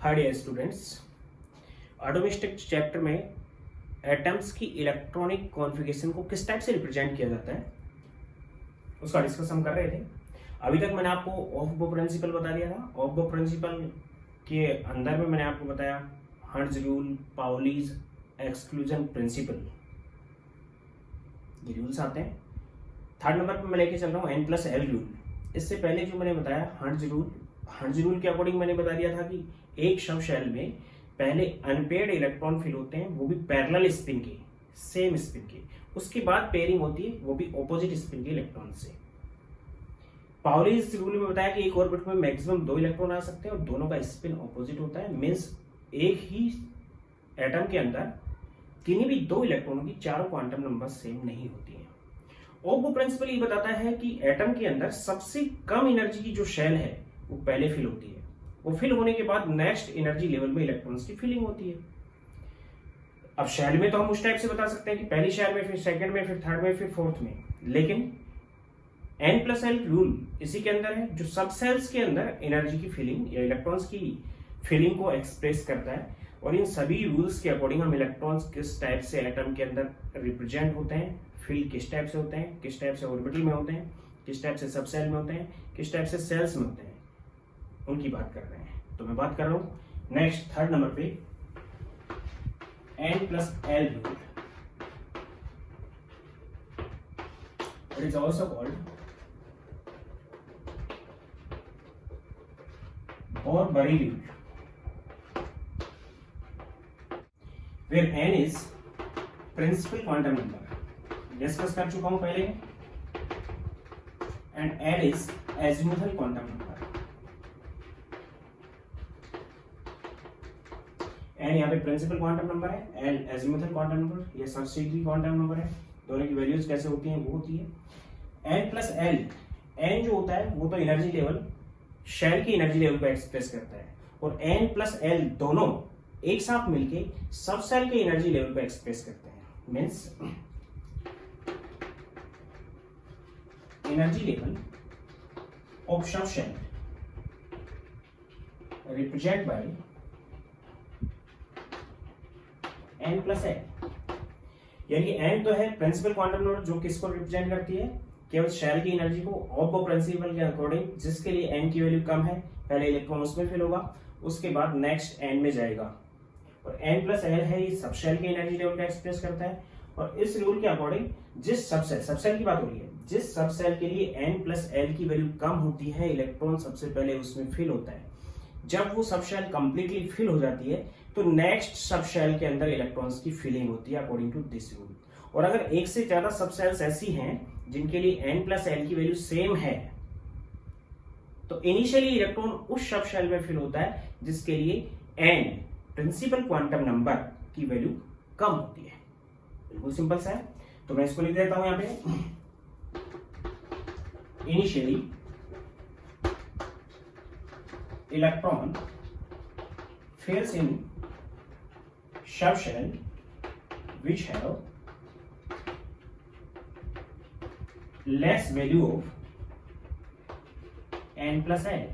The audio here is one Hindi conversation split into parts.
हाय डियर स्टूडेंट्स, एटॉमिक चैप्टर में एटम्स की इलेक्ट्रॉनिक कॉन्फ़िगरेशन को किस टाइप से रिप्रेजेंट किया जाता है उसका डिस्कस हम कर रहे थे। अभी तक मैंने आपको ऑफ बो प्रिंसिपल बता दिया था। ऑफ बो प्रिंसिपल के अंदर में मैंने आपको बताया hertz rule, Pauli's exclusion principle, ये रूल्स आते हैं। थर्ड नंबर पे मैं लेके चल रहा हूँ N+L रूल। इससे पहले जो मैंने बताया हर्ट्ज रूल के अकॉर्डिंग मैंने बता दिया था कि एक शव शेल में पहले अनपेयर्ड इलेक्ट्रॉन फिल होते हैं, वो भी पैरेलल स्पिन के, सेम स्पिन के। उसके बाद पेयरिंग होती है, वो भी ऑपोजिट स्पिन के इलेक्ट्रॉन से। पाउलीज रूल में बताया कि एक ऑर्बिट में मैक्सिमम 2 इलेक्ट्रॉन आ सकते हैं और दोनों का स्पिन ऑपोजिट होता है। मीन्स एक ही एटम के अंदर किन्हीं भी 2 इलेक्ट्रॉनों की चारों क्वांटम नंबर सेम नहीं होती है। ओबो प्रिंसिपल ये बताता है कि एटम के अंदर सबसे कम एनर्जी की जो शेल है वो पहले फिल होती है। वो फिल होने के बाद नेक्स्ट एनर्जी लेवल में इलेक्ट्रॉन्स की फिलिंग होती है। अब शेल में तो हम उस टाइप से बता सकते हैं कि पहली शेल में, फिर सेकंड में, फिर थर्ड में, फिर फोर्थ में। लेकिन N+L रूल इसी के अंदर है, जो सब सेल्स के अंदर एनर्जी की फिलिंग या इलेक्ट्रॉन्स की फिलिंग को एक्सप्रेस करता है। और इन सभी रूल्स के अकॉर्डिंग हम इलेक्ट्रॉन्स किस टाइप से एटम के अंदर रिप्रेजेंट होते हैं, फिल किस टाइप से होते हैं, किस टाइप से ऑर्बिटल में होते हैं, किस टाइप से सब सेल में होते हैं, किस टाइप से सेल्स में होते हैं, उनकी बात कर रहे हैं। तो मैं बात कर रहा हूं नेक्स्ट थर्ड नंबर पे N+L rule. It is also called और Bury rule, where N is principal quantum number, discuss कर चुका हूं पहले, and L is azimuthal quantum number. N यहाँ पे प्रिंसिपल क्वांटम नंबर है, L एजिमुथल क्वांटम नंबर, ये सब्सिडियरी क्वांटम नंबर है। दोनों की वैल्यूज कैसे होती हैं वो होती है N+L। N जो होता है वो तो एनर्जी लेवल, शेल की एनर्जी लेवल को एक्सप्रेस करता है, और N+L दोनों एक साथ मिलके सब सेल के एनर्जी लेवल को एक्सप्रेस करते हैं। Means energy level of subshell represent by N+L। यानी N तो है प्रिंसिपल क्वांटम नंबर जो किसको रिप्रेजेंट करती है, केवल शेल की एनर्जी को। ऑफ प्रिंसिपल के अकॉर्डिंग जिसके लिए N की वैल्यू कम है, पहले इलेक्ट्रॉन उसमें फिल होगा, उसके बाद नेक्स्ट N में जाएगा। और N+L है ये सब शेल की एनर्जी लेवल को एक्सप्रेस करता है। और इस रूल के अकॉर्डिंग जिस सबसेल की बात हो रही है, जिस सबसेल के लिए N+L की वैल्यू कम होती है, इलेक्ट्रॉन सबसे पहले उसमें फिल होता है। जब वो सब शेल कंप्लीटली फिल हो जाती है तो नेक्स्ट सब शेल के अंदर इलेक्ट्रॉन्स की फिलिंग होती है अकॉर्डिंग टू दिस रूल। और अगर एक से ज्यादा सब सेल्स ऐसी हैं जिनके लिए N+L की वैल्यू सेम है, तो इनिशियली इलेक्ट्रॉन उस सब शेल में फिल होता है जिसके लिए N प्रिंसिपल क्वांटम नंबर की वैल्यू कम होती है। बिल्कुल सिंपल सा है, तो मैं इसको लिख देता हूं यहां पे। Initially electron fills in subshell which have less value of N+L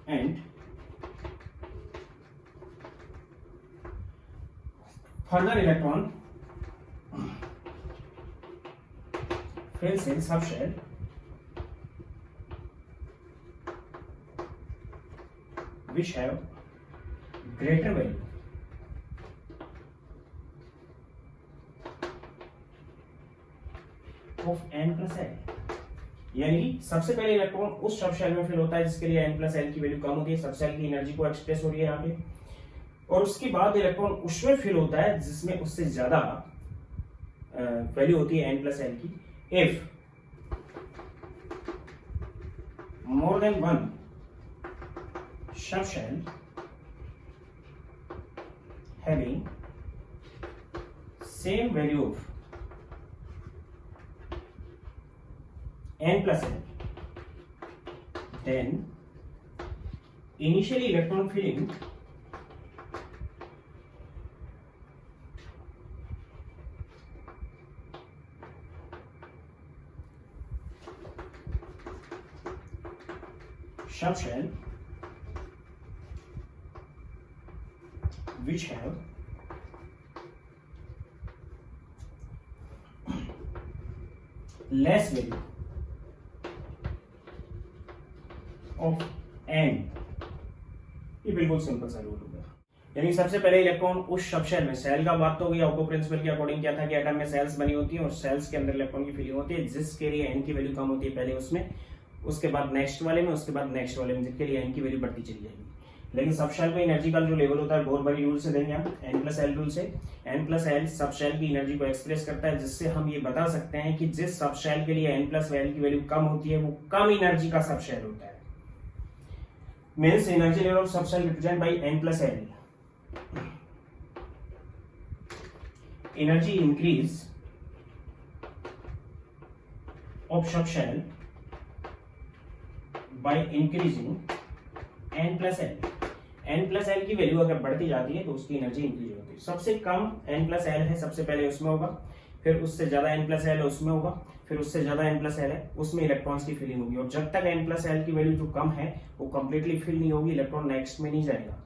and further electron fills in subshell which have greater value of N+L। यानी सबसे पहले इलेक्ट्रॉन उस सब शेल में फिल होता है जिसके लिए N+L की वैल्यू कम होती है, सब सेल की एनर्जी को एक्सप्रेस हो रही है यहाँ पे। और उसके बाद इलेक्ट्रॉन उसमें फिल होता है जिसमें उससे ज्यादा वैल्यू होती है N+L की। If more than one subshell having same value of N+L, then initially electron filling subshell which have less value of n, ये बिल्कुल सिंपल सा रूल हो गया। यानी सबसे पहले इलेक्ट्रॉन उस सबशेल में, सेल का बात तो हो गया, ऑप्टो प्रिंसिपल के अकॉर्डिंग क्या था कि एटम में सेल्स बनी होती है और सेल्स के अंदर इलेक्ट्रॉन की फीलिंग होती है जिसके लिए n की वैल्यू कम होती है पहले उसमें, उसके बाद नेक्स्ट वाले में, उसके बाद नेक्स्ट वाले में, जिसके लिए n की वैल्यू बढ़ती चली जाएगी। लेकिन सबशेल में एनर्जी का जो लेवल होता है बहुत बड़ी रूल से देंगे हम, n+l रूल से। n+l सबशेल की एनर्जी को एक्सप्रेस करता है, जिससे हम ये बता सकते हैं कि जिस सबशेल के लिए n+l की वैल्यू कम होती है वो कम एनर्जी का सबशेल होता है। Means energy level of subshell represent by n+l। Energy increase of subshell by increasing n+l। n+l की वैल्यू अगर बढ़ती जाती है तो उसकी एनर्जी इंक्रीज होती है। सबसे कम n+l है सबसे पहले उसमें होगा, फिर उससे ज्यादा n+l है उसमें होगा, फिर उससे ज्यादा n+l है उसमें इलेक्ट्रॉन्स की फिलिंग होगी। और जब तक n+l की वैल्यू जो कम है वो कंप्लीटली फिल नहीं होगी, इलेक्ट्रॉन नेक्स्ट में नहीं जाएगा।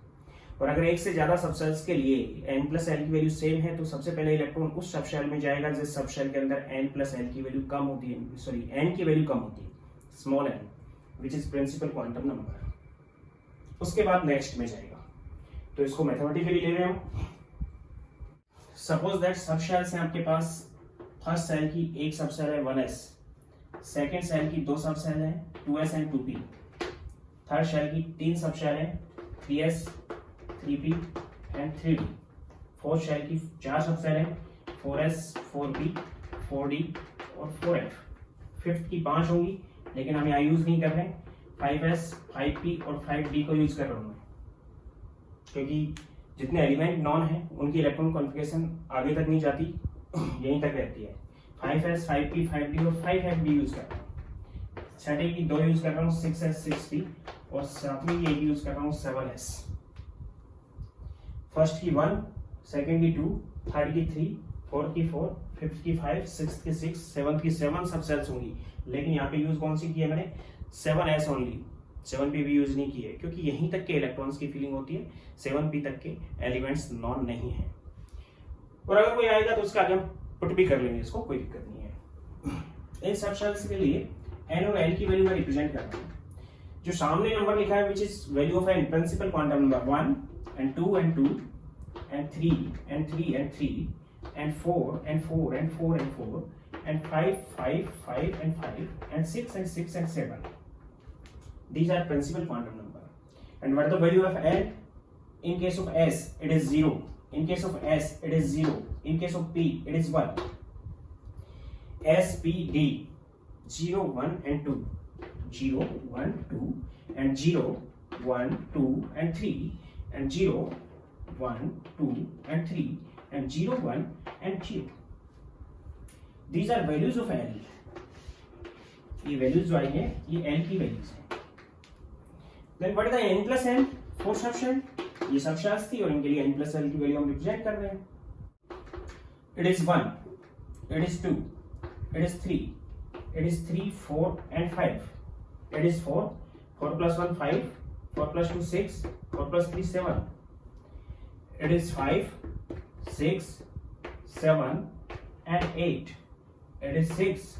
और अगर एक से ज्यादा सबशेल्स के लिए n+l की वैल्यू सेम है तो सबसे पहले इलेक्ट्रॉन उस सबशेल में जाएगा जिस सबशेल के अंदर n+l की वैल्यू कम होती है, सॉरी n की वैल्यू कम होती है, small n, which is principal quantum number. उसके बाद नेक्स्ट में जाएगा। तो इसको मैथमेटिकली ले रहे हम। सपोज दैट सबशेल्स हैं आपके पास, फर्स्ट सेल की एक सबसेल है 1s, सेकेंड सेल की दो सबसेल है 2s and 2p, third cell की तीन सबसेल है 3s 3p and 3d, fourth cell की चार सबसेल है 4s 4p 4d और 4f, फिफ्थ की 5 होंगी लेकिन हम यहाँ यूज नहीं कर रहे हैं, 5s 5p और 5d को यूज कर रहा हूं मैं, क्योंकि जितने एलिमेंट नॉन है उनकी इलेक्ट्रॉन कॉन्फ़िगरेशन आगे तक नहीं जाती, यहीं तक रहती है। 5s 5p 5d और 5fd यूज कर रहा हूँ, छठे की 2 यूज कर रहा हूँ 6s 6p और सातवीं की 1 यूज कर रहा हूँ 7s। फर्स्ट की 1, सेकंड की 2, थर्ड की 3, फोर्थ की 4, फिफ्थ की 5, सिक्स्थ की 6, सेवंथ की 7 सबसेल्स होंगी। लेकिन यहाँ पे यूज कौन सी की है मैंने, 7s ओनली, 7p भी यूज नहीं की है क्योंकि यहीं तक के इलेक्ट्रॉन्स की फीलिंग होती है, 7p तक के एलिमेंट्स नॉन नहीं है। और अगर कोई आएगा तो उसका आगे हम पुट भी कर लेंगे, इसको कोई दिक्कत नहीं है। इन सबशेल्स के लिए n और l की वैल्यू मैं रिप्रेजेंट कर रहा हूँ। जो सामने नंबर लिखा है which is value of N, principal quantum number 1 and 2 and 2 and 3 and 3 and 3 and 4 and 4 and 4 and 4 and 5 5 5 and 5 and 6 and 6 and 7. These are principal quantum number. And what is the value of L? In case of S, it is 0. In case of S, it is 0. In case of P, it is 1. S, P, D, 0, 1 and 2. 0, 1, 2 and 0, 1, 2 and 3 and 0, 1, 2 and 3 and 0, 1 and 0. These are values of L. ये values जो आई है ये L की values है। Then what is the n plus n for subshell? ये सबशेल्स थी और इनके लिए n plus l की वैल्यू हम रिप्रेजेंट कर रहे हैं। It is 1, it is 2, it is 3, it is 3, 4 and 5. It is 4, 4 plus 1 5, 4 plus 2 6, 4 plus 3 7. It is 5, 6, 7 and 8. It is 6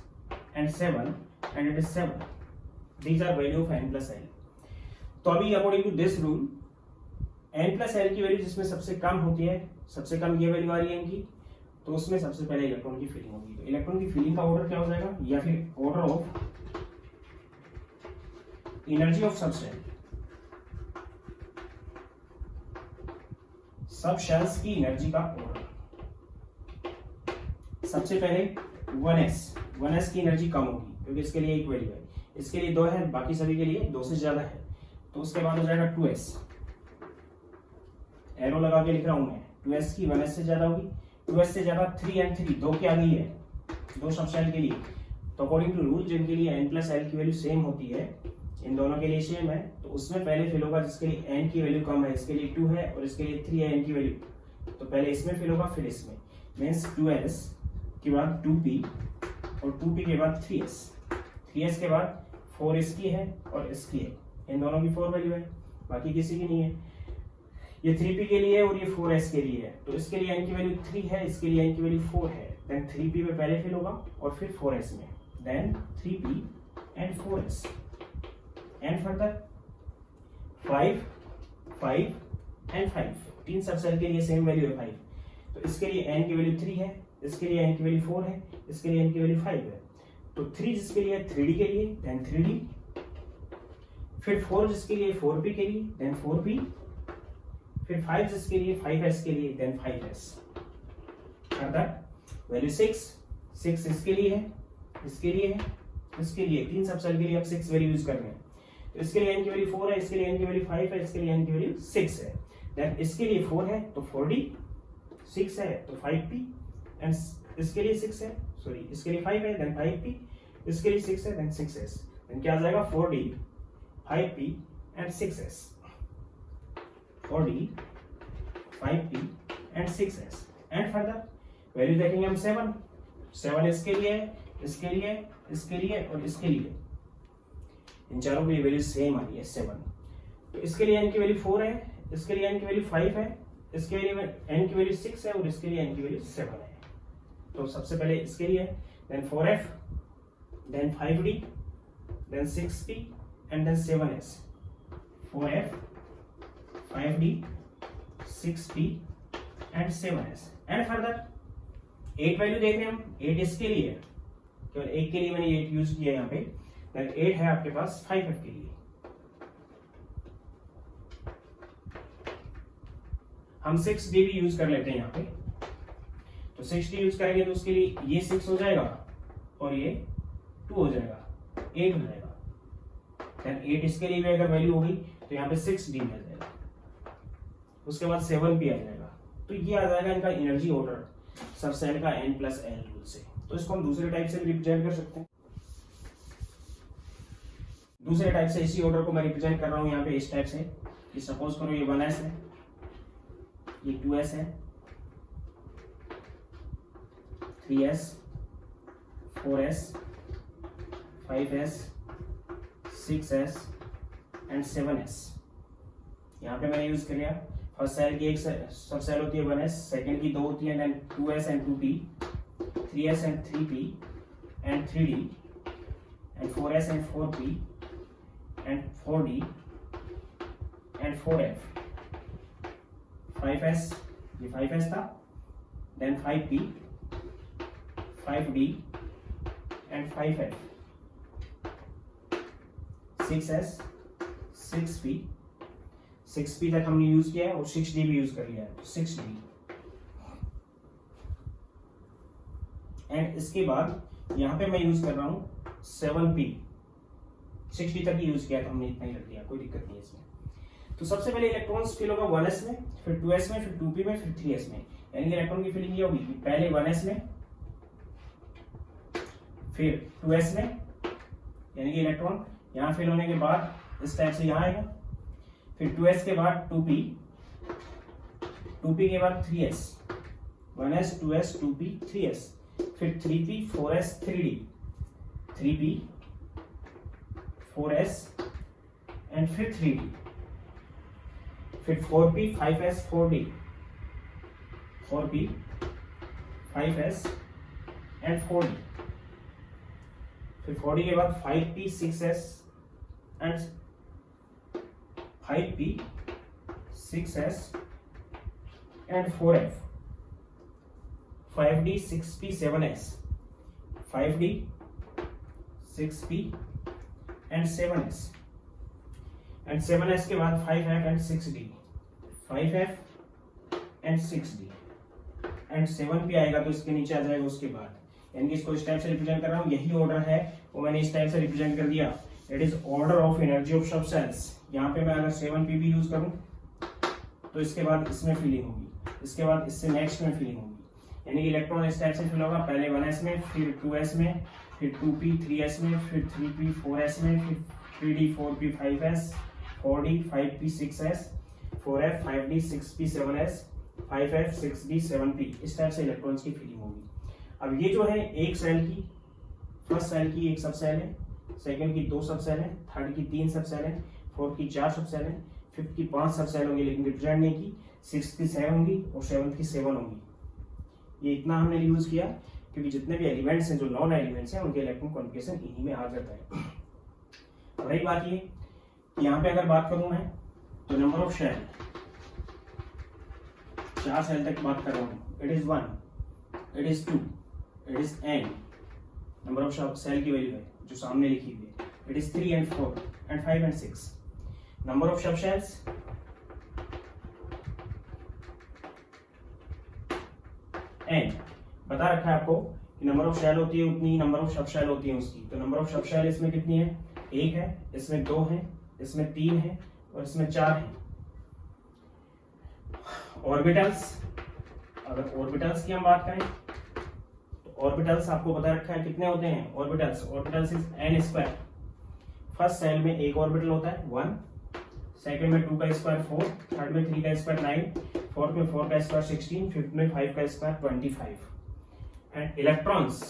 and 7 and it is 7. These are value of n plus l. तो अभी according to this rule n plus L की वैल्यू जिसमें सबसे कम होती है, सबसे कम ये वैल्यू आ रही है इनकी, तो उसमें सबसे पहले इलेक्ट्रॉन की फीलिंग होगी। तो इलेक्ट्रॉन की फीलिंग का ऑर्डर क्या हो जाएगा, या फिर order of energy of subshell, subshells की एनर्जी का ऑर्डर। सबसे पहले 1s की एनर्जी कम होगी क्योंकि इसके लिए एक वैल्यू है, इसके लिए 2 है, बाकी सभी के लिए 2 से ज्यादा है, तो उसके बाद हो जाएगा 2s, एरो लगा के लिख रहा हूं मैं, 2s की 1s से ज्यादा होगी, 2s से ज्यादा 3 and 3, 2 की आ गई है 2 सबशेल के लिए। तो अकॉर्डिंग टू रूल जिनके लिए n प्लस l की वैल्यू सेम होती है, इन दोनों के लिए सेम है, तो उसमें पहले फिल होगा जिसके लिए n की वैल्यू कम है, इसके लिए 2 है और इसके लिए 3 है n की वैल्यू, तो पहले इसमें फिल होगा फिर इसमें, मींस 2s के बाद 2p और 2p के बाद 3s, 3s के बाद 4 इसकी है और इसकी है, इन दोनों की 4 वैल्यू है, बाकी किसी की नहीं है। ये 3p के लिए है और ये 4s के लिए है, तो इसके लिए n की वैल्यू 3 है, इसके लिए n की वैल्यू 4 है, देन 3p में पहले फिल होगा और फिर 4s में, then 3p and 4s and further 5 5 and 5, तीन सब सेल के लिए सेम वैल्यू है 5, तो इसके लिए n की वैल्यू 3 है, इसके लिए n की वैल्यू 4 है, इसके लिए n की वैल्यू 5 है, तो 3 जिसके लिए 3d के लिए देन 3d, फिर 4 जिसके लिए 4p के लिए देन 4p, फिर 5 जिसके लिए 5s के लिए देन 5s, फर्दर वैल्यू 6 इसके लिए है, इसके लिए है, इसके लिए, तीन सब सेल के लिए अब 6 वैल्यू यूज कर रहे हैं, तो इसके लिए n की वैल्यू 4 है, इसके लिए n की वैल्यू 5 है, इसके लिए n की वैल्यू 6 है, देन इसके लिए 4 है तो 4d, 6 है तो 5p एंड इसके लिए 6 है, सॉरी इसके लिए 5 है देन 5p, इसके लिए 6 है देन 6s, देन क्या आ जाएगा 4d 5p and 6s, 4d 5p and 6s and further value देखेंगे हम 7 इसके लिए, इसके लिए, इसके लिए और इसके लिए, इन चारों की वैल्यू सेम आ रही है 7, तो इसके लिए n की वैल्यू 4 है, इसके लिए n की वैल्यू 5 है, इसके लिए n की वैल्यू 6 है और इसके लिए n की वैल्यू 7 है, तो सबसे पहले इसके लिए then 4f then 5d then 6p and then 7s, 4f 5d 6p and 7s and further 8 value देख रहे हैं हम, 8 इसके लिए, केवल एक के लिए मैंने 8 यूज किया यहाँ पे, देन 8 है आपके पास 5f के लिए, हम 6d भी यूज कर लेते हैं यहाँ पे, तो 6d यूज करेंगे तो उसके लिए ये 6 हो जाएगा और ये 2 हो जाएगा, 8 हो जाएगा, देन 8 इसके लिए भी अगर वैल्यू होगी तो यहाँ पे 6d मिल जाएगा, उसके बाद 7p आ जाएगा, तो ये आ जाएगा इनका एनर्जी ऑर्डर सब सेल का n प्लस l रूल से, तो इसको हम दूसरे टाइप से भी रिप्रेजेंट कर सकते हैं, दूसरे टाइप से इसी ऑर्डर को मैं रिप्रेजेंट कर रहा हूँ यहाँ पे इस टाइप से, कि सपोज करो ये 1s है, ये 2s है, 3s 4s 5s 6s and 7s, यहाँ पे मैंने यूज कर लिया, फर्स्ट सेल की एक सब सेल होती है 1s, सेकंड की 2 होती है, then 2s and 2p, 3s and 3p and 3d and 4s and 4p and 4d and 4f, 5s ये 5s था, then 5p 5d and 5f, 6s 6p, 6p तक हमने यूज किया है और 6d भी यूज कर लिया है, 6d एंड इसके बाद यहाँ पे मैं यूज कर रहा हूँ 7p, 6d तक ही यूज किया तो हमने इतना ही रख दिया, कोई दिक्कत नहीं है इसमें। तो सबसे पहले इलेक्ट्रॉन्स फिल होगा 1s में, फिर 2s में, फिर 2p में, फिर 3s में, यानी कि इलेक्ट्रॉन की फिलिंग ये होगी कि पहले 1s में, फिर 2s में, यानी कि इलेक्ट्रॉन यहाँ फिल होने के बाद इस टाइप से यहाँ आएगा, फिर 2s के बाद 2p, 2p के बाद 3s, 1s 2s 2p 3s, फिर 3p 4s 3d, 3p 4s and फिर 3d, फिर 4p 5s 4d, 4p 5s and 4d, फिर 4d के बाद 5p 6s and 5p 6s and 4f, 5d 6p 7s, 5d 6p and 7s and 7s के बाद 5f and 6d, 5f and 6d and 7p आएगा तो इसके नीचे आ जाएगा उसके बाद, यानी कि इसको इस टाइप से रिप्रेजेंट कर रहा हूँ, यही ऑर्डर है वो मैंने इस टाइप से रिप्रेजेंट कर दिया, it is order of energy of सब सेल्स। यहाँ पे मैं अगर 7p भी यूज करूँ तो इसके बाद इसमें फीलिंग होगी, इसके बाद इससे नेक्स्ट में फीलिंग होगी, यानी कि इलेक्ट्रॉन इस टाइप से फिल होगा, पहले 1s में, फिर 2s में, फिर 2p 3s में, फिर 3p 4s में, फिर 3d 4p 5s, 4d 5p 6s, 4f 5d 6p 7s, 5f 6d 7p, इस टाइप से इलेक्ट्रॉन्स की फीलिंग होगी। अब ये जो है एक सेल की, फर्स्ट सेल की एक सब सेल है, सेकंड की 2 सब सेल है, थर्ड की 3 सब सेल है, 4th की 4 सब सेल हैं, 5th की 5 सब सेल होंगी लेकिन रिप्रेजेंट नहीं की, 6th की 7 होंगी और 7th की 7 होंगी। ये इतना हमने यूज किया क्योंकि जितने भी एलिमेंट्स हैं जो नॉन एलिमेंट्स हैं उनके इलेक्ट्रॉन कॉन्फ़िगरेशन इन्हीं में आ जाता है। रही बात ये कि यहाँ पे अगर बात करूं मैं तो नंबर ऑफ शेल, 4 सेल तक बात कर रहा हूँ, it is 1, it is 2, it is n, number of shell की वैल्यू है जो सामने लिखी हुई है, it is 3 and 4 and 5 and 6, number of subshells n, बता रखा है आपको कि नंबर ऑफ शेल होती है उतनी नंबर ऑफ सब शेल होती है उसकी। तो नंबर ऑफ सब शेल इसमें कितनी है, 1 है, इसमें 2 है, इसमें 3 है और इसमें 4 है। ऑर्बिटल्स, अगर ऑर्बिटल्स की हम बात करें तो ऑर्बिटल्स आपको बता रखा है कितने होते हैं orbitals is n square. First shell में एक ऑर्बिटल होता है 1, सेकंड में 2 का स्क्वायर 4, थर्ड में 3 का स्क्वायर 9, फोर्थ में 4 का स्क्वायर 16, फिफ्थ में 5 का square 25। And electrons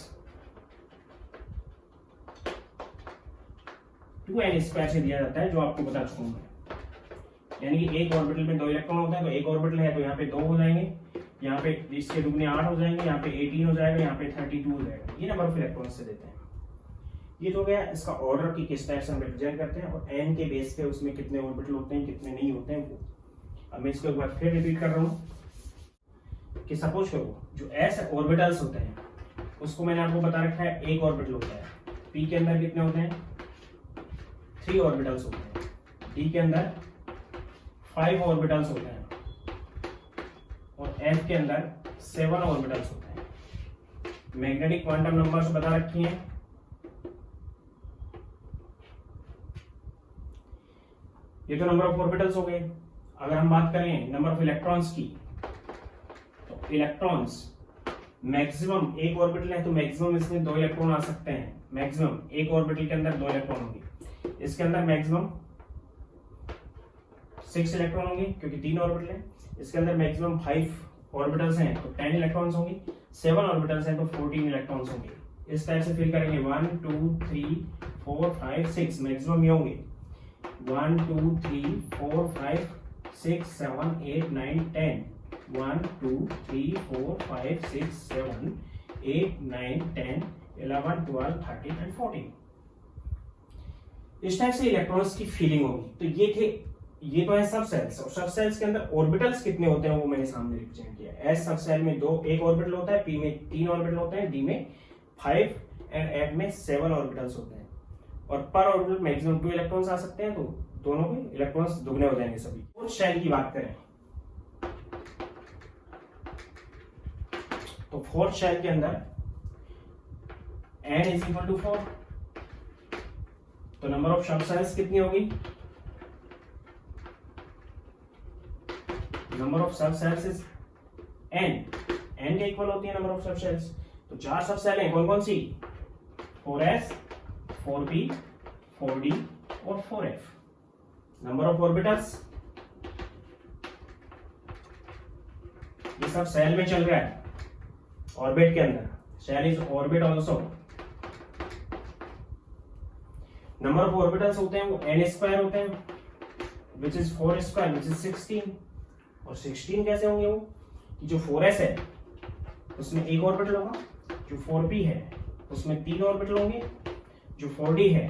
2n square से दिया जाता है जो आपको बता चुका हूं मैं। यानी कि एक ऑर्बिटल में 2 इलेक्ट्रॉन होता है तो एक ऑर्बिटल है तो यहाँ पे 2 हो जाएंगे, यहाँ पे इसके दुगने 8 हो जाएंगे, यहाँ पे 18 हो जाएगा, यहाँ पे 32 हो जाएगा। ये नंबर ऑफ इलेक्ट्रॉन्स से देते हैं। ये तो गया इसका ऑर्डर की किस टाइप से हम रिप्रेजेंट करते हैं और n के बेस पे उसमें कितने ऑर्बिटल होते हैं कितने नहीं होते हैं वो। अब मैं इसको एक बार फिर रिपीट कर रहा हूँ कि सपोज करो जो s ऑर्बिटल्स होते हैं उसको मैंने आपको बता रखा है एक ऑर्बिटल होता है, p के अंदर कितने होते हैं 3 ऑर्बिटल्स होते हैं, d के अंदर 5 ऑर्बिटल्स होते हैं और f के अंदर 7 ऑर्बिटल्स होते हैं। मैग्नेटिक क्वांटम नंबर्स बता रखी हैं। ये तो नंबर ऑफ ऑर्बिटल्स हो गए। अगर हम बात करें नंबर ऑफ इलेक्ट्रॉन्स की तो इलेक्ट्रॉन्स मैक्सिमम एक ऑर्बिटल है तो मैक्सिमम इसमें 2 इलेक्ट्रॉन आ सकते हैं। मैक्सिमम एक ऑर्बिटल के अंदर 2 इलेक्ट्रॉन होंगे, इसके अंदर मैक्सिमम 6 इलेक्ट्रॉन होंगे क्योंकि 3 ऑर्बिटल है। इसके अंदर मैक्सिमम 5 ऑर्बिटल्स हैं तो 10 इलेक्ट्रॉन्स होंगे, 7 ऑर्बिटल्स हैं तो 14 इलेक्ट्रॉन्स होंगे। इस टाइप से फिल करेंगे 1 2 3 4 5 6 मैक्सिमम ये होंगे 1 2 3 4 5 6 7 8 9 10 1 2 3 4 5 6 7 8 9 10 11 12 13 and 14। इस टाइप से इलेक्ट्रॉन्स की फीलिंग होगी। तो ये तो है सब सेल्स और सब सेल्स के अंदर ऑर्बिटल्स कितने होते हैं वो मैंने सामने रिप्रेजेंट किया। एस सब सेल में 2 एक ऑर्बिटल होता है, पी में 3 ऑर्बिटल होते हैं, डी में 5 एंड एफ में 7 ऑर्बिटल्स होते हैं और पर ऑर्बिटल मैक्सिमम 2 इलेक्ट्रॉन्स आ सकते हैं तो दोनों के इलेक्ट्रॉन्स दुगने हो जाएंगे सभी। फोर्थ शेल की बात करें तो फोर्थ शेल के अंदर n इज इक्वल टू 4 तो नंबर ऑफ सब सेल्स कितनी होगी, नंबर ऑफ सब सेल्स इज n के इक्वल होती है नंबर ऑफ सब सेल्स। तो 4 सब सेल हैं कौन कौन सी 4s 4p 4d और 4f। नंबर ऑफ ऑर्बिटल्स ये सब सेल में चल रहा है ऑर्बिट के अंदर, shell is orbit also. Number of orbitals होते हैं वो n स्क्वायर होते हैं which is 4 square which is 16 और 16 कैसे होंगे वो कि जो 4s है उसमें एक ऑर्बिटल होगा, जो 4p है उसमें 3 ऑर्बिटल होंगे, जो 4d है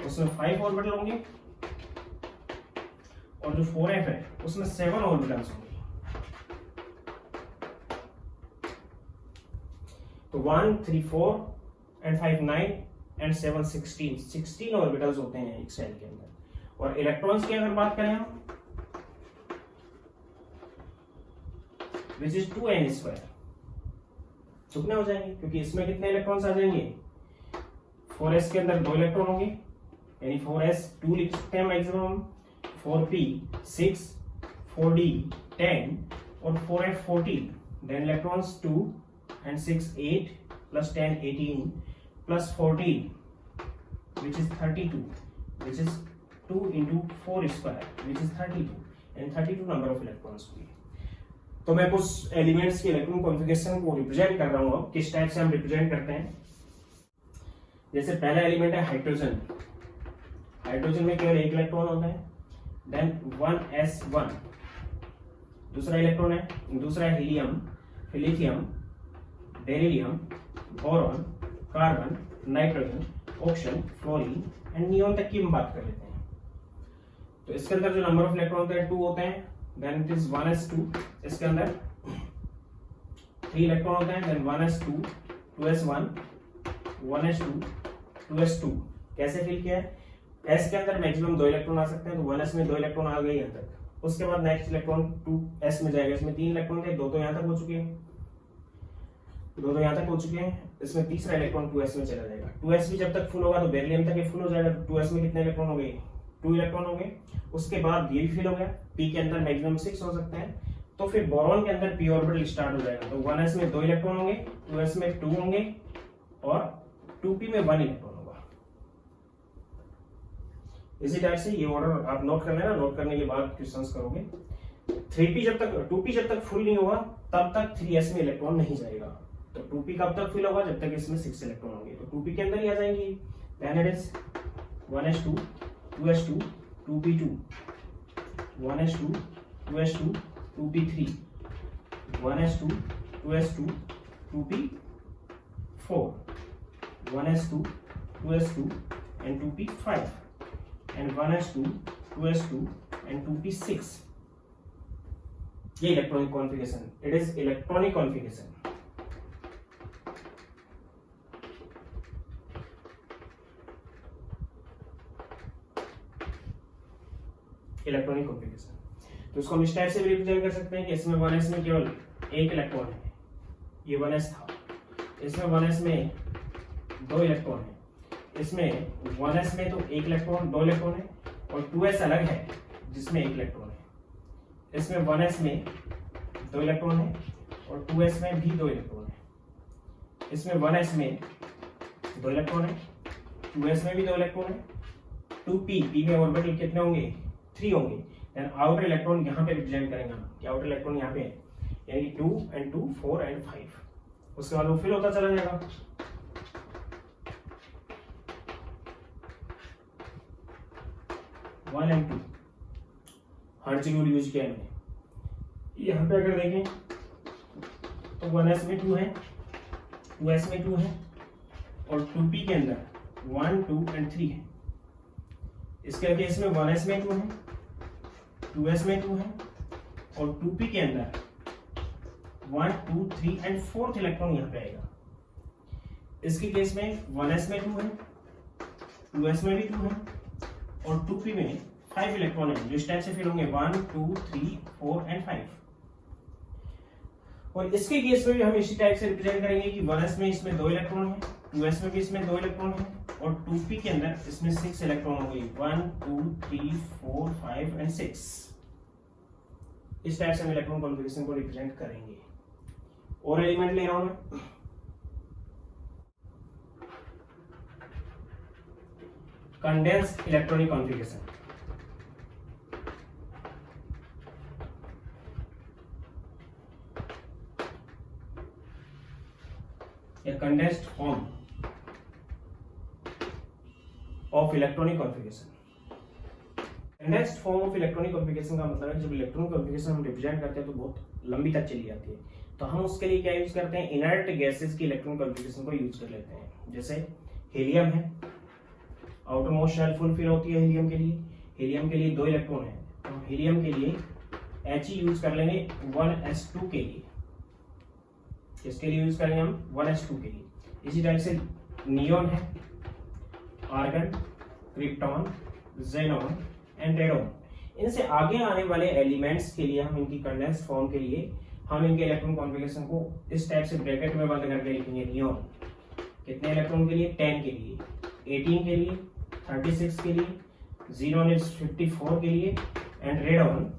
उसमें 5 ऑर्बिटल होंगे और जो 4f है उसमें 7 ऑर्बिटल्स होंगे। तो 1 3 4 एंड 5 9 एंड 7 16 ऑर्बिटल्स होते हैं एक सेल के अंदर। और इलेक्ट्रॉन्स की अगर बात करें हम विच इज 2n स्क्वायर दुगने हो जाएंगे क्योंकि इसमें कितने इलेक्ट्रॉन्स आ जाएंगे 4s के अंदर 2 इलेक्ट्रॉन होंगे यानी 4s 2 लिख सकते हैं मैक्सिमम, 4p 6 4d 10 और 4f 14। Then electrons 2 and 6 8 plus 10 18 plus 14 which is 32 which is 2 into 4 square which is 32 and 32 number of electrons हुए। तो मैं कुछ एलिमेंट्स के इलेक्ट्रॉन कॉन्फ़िगरेशन को रिप्रेजेंट कर रहा हूँ। अब किस टाइप से हम रिप्रेजेंट करते हैं, जैसे पहला एलिमेंट है हाइड्रोजन। हाइड्रोजन में केवल एक इलेक्ट्रॉन होता है देन 1s1 दूसरा इलेक्ट्रॉन है, दूसरा है helium, lithium, beryllium, boron, carbon, nitrogen, oxygen, fluorine and neon तक की हम बात कर लेते हैं। तो इसके अंदर जो नंबर ऑफ इलेक्ट्रॉन होते हैं 2 होते हैं, देन इट इज 1s2, इसके अंदर 3 इलेक्ट्रॉन होते हैं, then 1s2, 2s1, 1s2, 2s2। कैसे फिल किया है? s के अंदर मैक्सिमम 2 इलेक्ट्रॉन आ सकते हैं, तो 1s में 2 इलेक्ट्रॉन आ गए यहाँ तक। उसके बाद नेक्स्ट इलेक्ट्रॉन 2s में जाएगा, इसमें 3 इलेक्ट्रॉन थे, 2 तो यहाँ तक हो चुके हैं, 2 तो यहाँ तक हो चुके हैं, इसमें तीसरा इलेक्ट्रॉन 2s में चला जाएगा। 2s भी जब तक फुल होगा तो बेरिलियम तक ये फुल हो जाएगा। 2s में कितने इलेक्ट्रॉन हो गए? 2 इलेक्ट्रॉन हो गए। उसके बाद ये भी फिल हो गया, p के अंदर मैक्सिमम 6 हो सकते हैं, तो फिर बोरॉन के अंदर p ऑर्बिटल स्टार्ट हो जाएगा। तो 1s में 2 इलेक्ट्रॉन होंगे, 2s में 2 होंगे और 2p में 1 इलेक्ट्रॉन होगा। इसी टाइप से ये ऑर्डर आप नोट कर लेना, नोट करने के बाद क्वेश्चंस करोगे। 2p जब तक फुल नहीं होगा तब तक 3s में इलेक्ट्रॉन नहीं जाएगा। तो 2p कब तक फिल होगा? जब तक इसमें 6 इलेक्ट्रॉन होंगे। तो 2p के अंदर ही आ जाएंगे, then it is 1s2, 2s2, 2p2, 1s2, 2s2, 2p3, 1s2, 2s2, 2p4, 1s2, 2s2 and 2p5 and 1s2, 2s2 and 2p6। ये electronic configuration, it is electronic configuration. Electronic configuration. तो इसको हम इस टाइप से भी रिप्रेजेंट कर सकते हैं कि इसमें 1s में केवल 1 इलेक्ट्रॉन है, ये 1s था। इसमें 1s में 2 इलेक्ट्रॉन है, इसमें 1s में तो 1 इलेक्ट्रॉन 2 इलेक्ट्रॉन है और 2s अलग है जिसमें 1 इलेक्ट्रॉन है। इसमें 1s में 2 इलेक्ट्रॉन है और 2s में भी 2 इलेक्ट्रॉन है। इसमें 1s में 2 इलेक्ट्रॉन है, 2s में भी 2 इलेक्ट्रॉन है, 2p में ऑर्बिटल कितने होंगे? 3 होंगे। देन आउटर इलेक्ट्रॉन यहाँ पे रिप्रेजेंट करेंगे हम कि आउटर इलेक्ट्रॉन यहाँ पे है, यानी 2 and 2, 4 and 5। उसके बाद वो फिल होता चला जाएगा। One and 2 hertz rule use किया मैंने। यहाँ पे अगर देखें तो 1s में 2 है, 2s में 2 है और 2p के अंदर 1, 2 and 3 है। इसके केस में 1s में 2 है, 2s में 2 है और 2p के अंदर 1, 2, 3 and 4th इलेक्ट्रॉन यहाँ पे आएगा। इसके केस में 1s में 2 है, 2s में भी 2 है और 2p में 5 इलेक्ट्रॉन है, जो इस टाइप से फिल होंगे 1, 2, 3, 4 and 5। और इसके केस में भी हम इसी टाइप से रिप्रेजेंट करेंगे कि 1s में इसमें 2 इलेक्ट्रॉन है, 2s में भी इसमें 2 इलेक्ट्रॉन है और 2p के अंदर इसमें 6 इलेक्ट्रॉन होंगे, 1, 2, 3, 4, 5 and 6। इस टाइप से हम इलेक्ट्रॉन कॉन्फ़िगरेशन को रिप्रेजेंट करेंगे। और एलिमेंट ले रहा हूं मैं, कंडेंस्ड इलेक्ट्रॉनिक कॉन्फ़िगरेशन। या condensed form of electronic configuration. Condensed form of electronic configuration का मतलब है जब इलेक्ट्रॉनिक कॉन्फ़िगरेशन हम रिप्रेजेंट करते हैं तो बहुत लंबी तक चली जाती है, तो हम उसके लिए क्या यूज करते हैं? इनर्ट गैसेस की इलेक्ट्रॉनिक कॉन्फ़िगरेशन को यूज कर लेते हैं। जैसे हीलियम है, outer most shell full fill होती है हीलियम के लिए। हीलियम के लिए 2 इलेक्ट्रॉन है, तो हीलियम के लिए He यूज कर लेंगे 1s2 के लिए। इसके लिए यूज करेंगे हम 1s2 के लिए। इसी टाइप से नियोन है, argon, krypton, xenon and radon. इनसे आगे आने वाले एलिमेंट्स के लिए हम इनकी कंडेंस्ड फॉर्म के लिए हम इनके इलेक्ट्रॉन कॉन्फ़िगरेशन को इस टाइप से ब्रैकेट में बंद करके लिखेंगे। नियोन कितने इलेक्ट्रॉन के लिए? 10 के लिए, 18 के लिए, 36 के लिए, ज़ीनॉन इज 54 के लिए एंड रेडॉन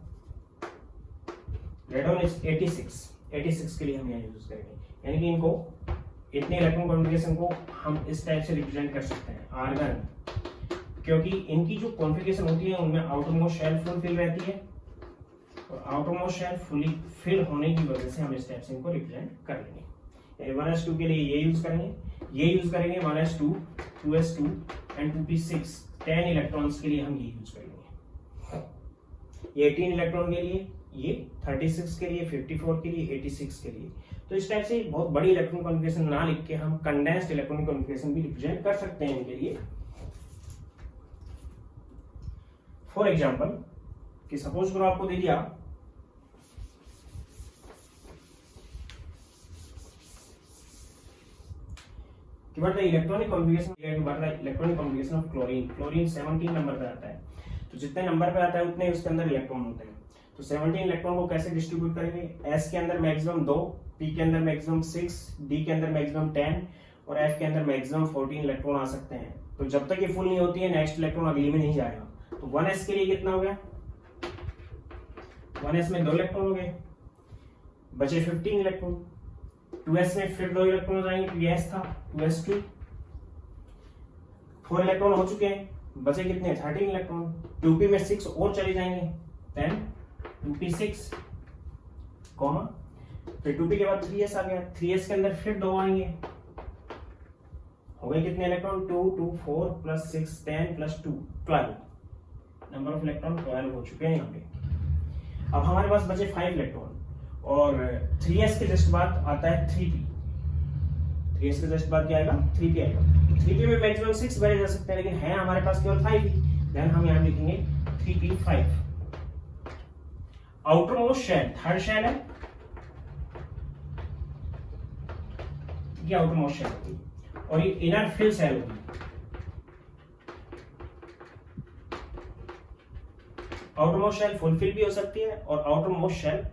इज 86 के लिए हम यहाँ यूज करेंगे। यानी कि इनको इतने इलेक्ट्रॉन कॉन्फ़िगरेशन को हम इस टाइप से रिप्रेजेंट कर सकते हैं। आर्गन, क्योंकि इनकी जो कॉन्फ़िगरेशन होती है उनमें outer most shell full fill रहती है और outer most shell fully fill होने की वजह से हम इस टाइप से इनको रिप्रेजेंट कर लेंगे। 1s2 के लिए ये यूज करेंगे, 1s2, 2s2 and 2p6 10 electrons के लिए हम ये यूज करेंगे। ये 18 इलेक्ट्रॉन के लिए, ये 36 के लिए, 54 के लिए, 86 के लिए। तो इस टाइप से बहुत बड़ी इलेक्ट्रॉन कॉन्फ़िगरेशन ना लिख के हम कंडेंस्ड इलेक्ट्रॉनिक कॉन्फ़िगरेशन भी रिप्रेजेंट कर सकते हैं इनके लिए। फॉर एग्जाम्पल कि सपोज करो आपको दे दिया कि what the electronic configuration of chlorine. Chlorine 17 number पे आता है, तो जितने नंबर पे आता है उतने उसके अंदर इलेक्ट्रॉन होते हैं। तो 17 इलेक्ट्रॉन को कैसे डिस्ट्रीब्यूट करेंगे? एस के अंदर मैक्सिमम 2, पी के अंदर मैक्सिमम 6, डी के अंदर मैक्सिमम 10 और एफ के अंदर मैक्सिमम 14 इलेक्ट्रॉन आ सकते हैं। तो जब तक ये फुल नहीं होती है नेक्स्ट इलेक्ट्रॉन अगली में नहीं जाएगा। तो 1s के लिए कितना हो गया? 1s में 2 इलेक्ट्रॉन हो गए, बचे 15 इलेक्ट्रॉन। 2s में फिर 2 इलेक्ट्रॉन हो जाएंगे, 2s था 2s2, 4 इलेक्ट्रॉन हो चुके हैं, बचे कितने? 13 इलेक्ट्रॉन। 2p में 6 और चले जाएंगे, 10 2p6 कॉमा, फिर 2p के बाद 3s आ गया, 3s के अंदर फिर 2 आएंगे, हो गए कितने electron? 2 2 4 plus 6 10 plus 2 12। Number of electron 12 हो चुके हैं यहाँ पे। अब हमारे पास बचे 5 इलेक्ट्रॉन और 3s के जस्ट बाद आता है 3p। 3s के जस्ट बाद क्या आएगा? 3p आएगा। 3p में मैक्सिमम 6 भरे जा सकते हैं, लेकिन है हमारे पास केवल 5 ही, देन हम यहाँ लिखेंगे 3p5। Outer most shell, third shell है, ये आउटर मोस्ट शेल होगी और ये इनर फिल शेल होगी। आउटर मोस्ट शेल फुलफिल भी हो सकती है और आउटर मोस्ट शेल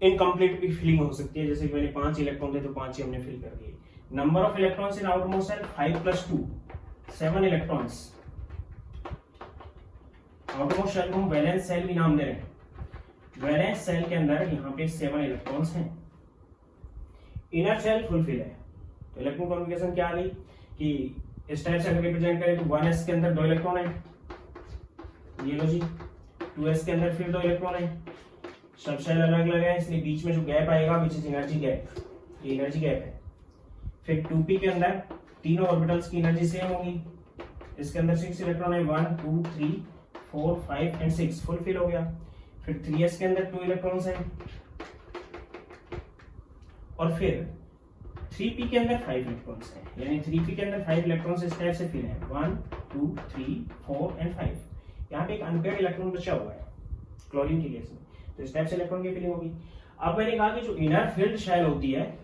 इनकम्प्लीट भी फिलिंग हो सकती है। जैसे कि मैंने 5 इलेक्ट्रॉन थे तो 5 ही हमने फिल कर दिए। Number of electrons in outer most shell 5 plus 2 7 electrons. Outer most shell को हम वैलेंस सेल भी नाम दे रहे हैं। वैलेंस सेल के अंदर यहाँ पे 7 इलेक्ट्रॉन्स हैं। इनर शेल फुलफिल है, तो इलेक्ट्रॉन कॉन्फ़िगरेशन क्या आ गई कि इस टाइप से अगर रिप्रेजेंट करें तो 1s के अंदर 2 इलेक्ट्रॉन है, ये लो जी। 2s के अंदर फिर 2 इलेक्ट्रॉन है, सब शेल अलग अलग है, इसलिए बीच में जो गैप आएगा विच इज एनर्जी गैप, ये एनर्जी गैप है। फिर 2p के अंदर तीनों ऑर्बिटल्स की एनर्जी सेम होगी, इसके अंदर 6 इलेक्ट्रॉन है, 1 2 3 4 5 एंड 6 फुलफिल हो गया। फिर 3s के अंदर 2 इलेक्ट्रॉन्स हैं और फिर 3p के अंदर 5 इलेक्ट्रॉन्स हैं, यानी 3p के अंदर 5 इलेक्ट्रॉन्स इस टाइप से फिल हैं, 1 2 3 4 एंड 5। यहाँ पे एक अनपेयर्ड इलेक्ट्रॉन बचा हुआ है क्लोरीन के केस में, तो इस टाइप से इलेक्ट्रॉन की फिलिंग होगी। अब मैंने कहा कि जो इनर फील्ड शेल होती है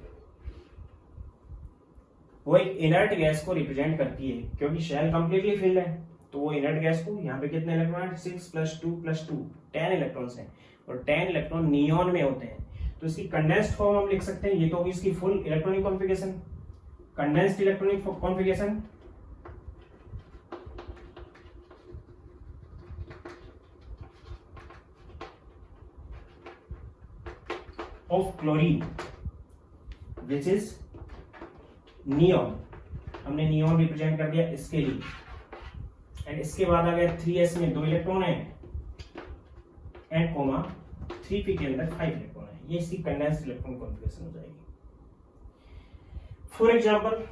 वो एक इनर्ट गैस को रिप्रेजेंट करती है, क्योंकि शेल कंप्लीटली फिल्ड है तो वो इनर्ट गैस को, यहाँ पे कितने इलेक्ट्रॉन है? 6 प्लस 2 प्लस 2 10 इलेक्ट्रॉन्स हैं और 10 इलेक्ट्रॉन नियॉन में होते हैं। तो इसकी कंडेंस्ड फॉर्म हम लिख सकते हैं, ये तो होगी इसकी full electronic configuration. Condensed electronic configuration of chlorine which is neon. हमने नियॉन रिप्रेजेंट कर दिया इसके लिए, एंड इसके बाद आ गया 3s में 2 इलेक्ट्रॉन है एंड कोमा 3p के अंदर 5 इलेक्ट्रॉन है। ये इसकी कंडेंस्ड इलेक्ट्रॉन कॉन्फ़िगरेशन हो जाएगी। For example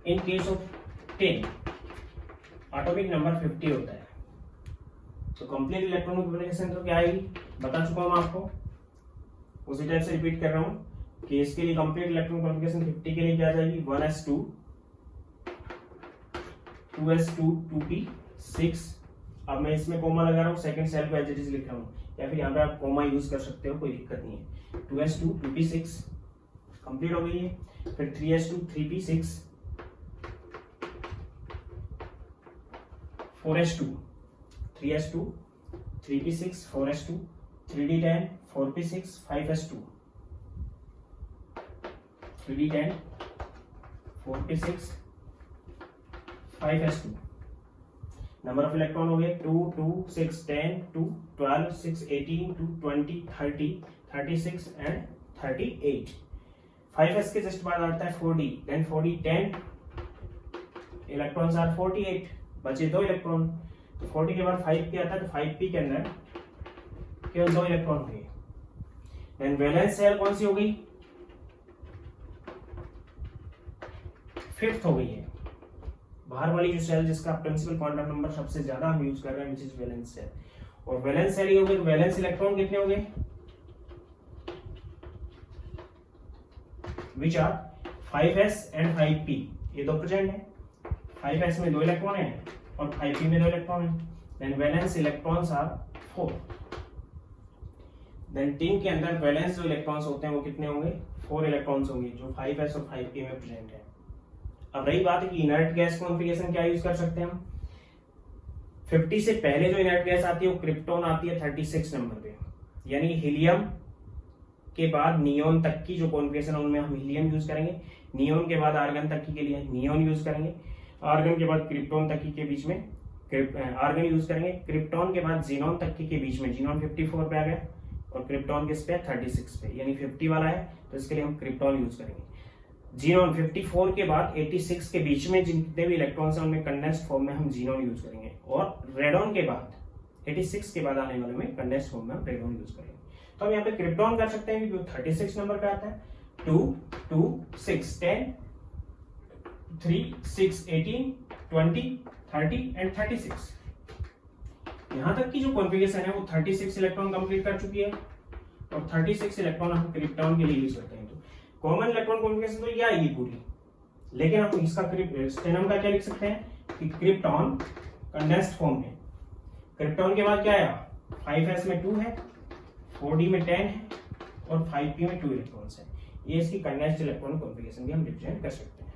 in case of 10 atomic number 50 होता है, तो कंप्लीट इलेक्ट्रॉनिक कॉन्फ़िगरेशन तो क्या आएगी बता चुका हूं आपको, उसी टाइप से रिपीट कर रहा हूं कि इसके लिए कंप्लीट इलेक्ट्रॉनिक कॉन्फ़िगरेशन 50 के लिए क्या आ जाएगी? 1s2 2s2 2p 6। अब मैं इसमें कोमा लगा रहा हूँ, सेकंड सेल को एज इट इज लिख रहा हूँ, या फिर यहाँ पे आप कोमा यूज कर सकते हो, कोई दिक्कत नहीं है। 2s2 2p6 कंप्लीट हो गई है। फिर 3s2 3p6 4s2 3s2 3p6 4s2 3d10 4p6 5s2 3d10 4p6 5s2। Number of electron हो गए 2 2 6 10 2 12 6 18 2 20 30 36 एंड 38। 5s के जस्ट बाद आता है 4d, then 4d 10 electrons are 48, बचे 2 इलेक्ट्रॉन। तो 40 के बाद 5p आता है, तो 5p के अंदर केवल 2 इलेक्ट्रॉन होंगे। देन वैलेंस शेल कौन सी हो गई? 5th हो गई है, बाहर वाली जो सेल जिसका प्रिंसिपल क्वांटम नंबर सबसे ज्यादा हम यूज कर रहे हैं, विच इज वैलेंस सेल। और वैलेंस सेल ये हो गए, वैलेंस इलेक्ट्रॉन कितने हो गए, which are 5s and 5p, ये दो प्रेजेंट है, 5s में 2 इलेक्ट्रॉन है और 5p में 2 इलेक्ट्रॉन है। Then valence electrons are 4। Then tin के अंदर वैलेंस जो इलेक्ट्रॉन्स होते हैं वो कितने होंगे, 4 इलेक्ट्रॉन्स होंगे, जो 5s और 5p में प्रेजेंट है। अब रही बात है कि इनर्ट गैस कॉन्फ़िगरेशन क्या यूज कर सकते हैं हम, 50 से पहले जो इनर्ट गैस आती है वो क्रिप्टॉन आती है 36 नंबर पे, यानी हीलियम के बाद नियोन तक की जो कॉन्फ़िगरेशन है उनमें हम हीलियम यूज करेंगे, नियोन के बाद आर्गन तक की के लिए नियोन यूज करेंगे, आर्गन के बाद क्रिप्टॉन तक की के बीच में आर्गन यूज करेंगे, क्रिप्टॉन के बाद जीनोन तक की के बीच में जीनोन 54 पे आ गया और क्रिप्टॉन किस पे 36 पे, यानी 50 वाला है तो इसके लिए हम क्रिप्टॉन यूज करेंगे। जीनोन 54 के बाद 86 के बीच में जितने भी इलेक्ट्रॉन्स हैं उनमें कंडेंस्ड फॉर्म में हम जीनोन यूज करेंगे, और रेडॉन के बाद 86 के बाद आने वाले में कंडेंस्ड फॉर्म में हम रेडॉन यूज करेंगे। तो हम यहाँ पे क्रिप्टॉन कर सकते हैं क्योंकि 36 नंबर पे आता है, 2 2 6 10 3 6 18 20 30 एंड 36। यहां तक की जो कॉन्फ़िगरेशन है वो 36 इलेक्ट्रॉन कंप्लीट कर चुकी है और 36 इलेक्ट्रॉन हम क्रिप्टॉन के लिए यूज करते हैं। तो कॉमन इलेक्ट्रॉन कॉन्फ़िगरेशन तो ये आएगी पूरी, लेकिन हम इसका स्टेनम का क्या लिख सकते हैं कि क्रिप्टॉन कंडेंस्ड फॉर्म में, क्रिप्टॉन के बाद क्या आया, 5s में 2 है, 4d में 10 है और 5p में 2 इलेक्ट्रॉन्स है। ये इसकी कंडेंस्ड इलेक्ट्रॉन कॉन्फ़िगरेशन भी हम रिप्रेजेंट कर सकते हैं।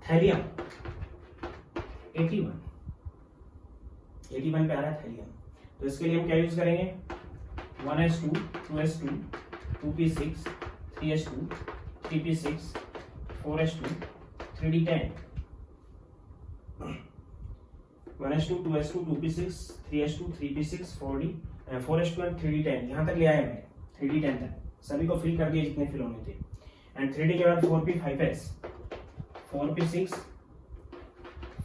थैलियम 81 पे आ रहा है थैलियम, तो इसके लिए हम क्या यूज करेंगे, 1s2 2s2 2p6 3s2 3p6 4s2 3d10, 1s2 2s2 2p6 3s2 3p6 4s2 and 3d10। यहां तक ले आए मैं 3d10 तक, सभी को फिल कर दिए जितने फिल होने थे। एंड 3d के बाद 4p 5s 4p6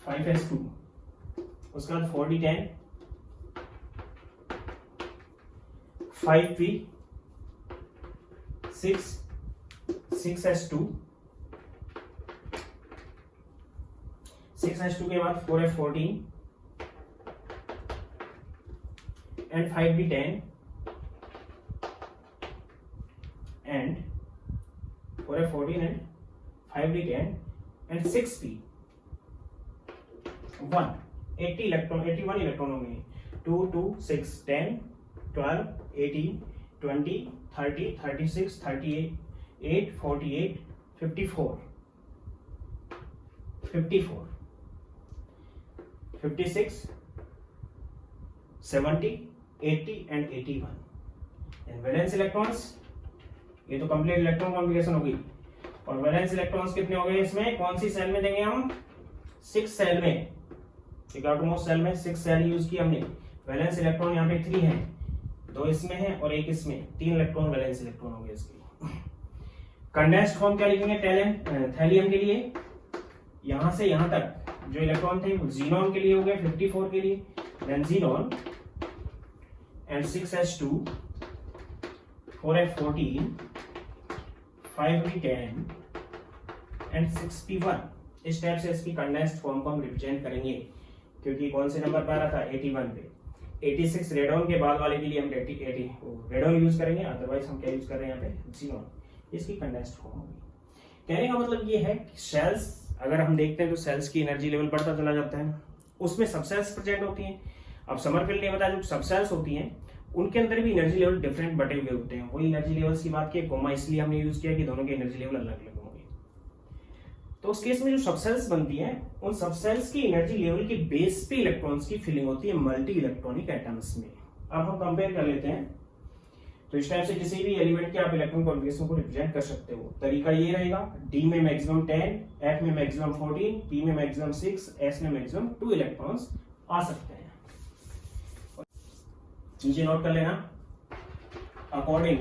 5s2, उसके बाद 4d10 5p 6 6s2 6s2 के बाद 4f14 and 5d10 and 4f14 and 5d10 and 6p 81 electron होंगे, 2 2 6 10 12 18 20 30 36 38 48 54 56 70 80 एंड 81। एंड वैलेंस इलेक्ट्रॉन्स, ये तो कंप्लीट इलेक्ट्रॉन कॉन्फ़िगरेशन हो गई। और वैलेंस इलेक्ट्रॉन्स कितने हो गए इसमें, कौन सी सेल में देंगे हम, 6 सेल में, एटॉमोस सेल में 6 सेल यूज की हमने। वैलेंस इलेक्ट्रॉन यहाँ पे 3 है, 2 इसमें है और 1 इसमें, 3 इलेक्ट्रॉन वैलेंस इलेक्ट्रॉन होंगे इसके। कंडेंस्ड फॉर्म क्या लिखेंगे थैलियम के लिए, यहां से यहां तक जो इलेक्ट्रॉन थे वो जीनोन के लिए हो गए 54 के लिए, then xenon and 6s2 4f14 5d10 and 6p1। इस टाइप से इसकी कंडेंस्ड फॉर्म को हम रिप्रेजेंट करेंगे, क्योंकि कौन से नंबर पर आ रहा था 81 पे। 86 रेडॉन के बाद वाले के लिए हम रेडॉन यूज करेंगे, अदरवाइज हम क्या यूज कर रहे हैं यहाँ पे जीनोन। इसकी कंडेंस्ड फॉर्म होगी। कहने का मतलब ये है कि सेल्स अगर हम देखते हैं तो सेल्स की एनर्जी लेवल बढ़ता चला जाता है, उसमें सब सेल्स प्रेजेंट होती हैं। अब समरफील्ड ने बताया जो सब सेल्स होती हैं उनके अंदर भी एनर्जी लेवल डिफरेंट बटे हुए होते हैं। वही एनर्जी लेवल्स की बात की, कोमा इसलिए हमने यूज किया कि दोनों के एनर्जी लेवल अलग अलग होंगे। तो उस केस में जो सब सेल्स बनती हैं उन सब सेल्स की एनर्जी लेवल के बेस पे इलेक्ट्रॉन्स की फिलिंग होती है मल्टी इलेक्ट्रॉनिक एटम्स में। अब हम कंपेयर कर लेते हैं, तो इस टाइप से किसी भी एलिमेंट के आप इलेक्ट्रॉन कॉन्फ़िगरेशन को रिप्रेजेंट कर सकते हो। तरीका ये रहेगा, डी में मैक्सिमम 10, एफ में मैक्सिमम 14, पी में मैक्सिमम 6, एस में मैक्सिमम 2 इलेक्ट्रॉन्स आ सकते हैं। नीचे नोट कर लेना, अकॉर्डिंग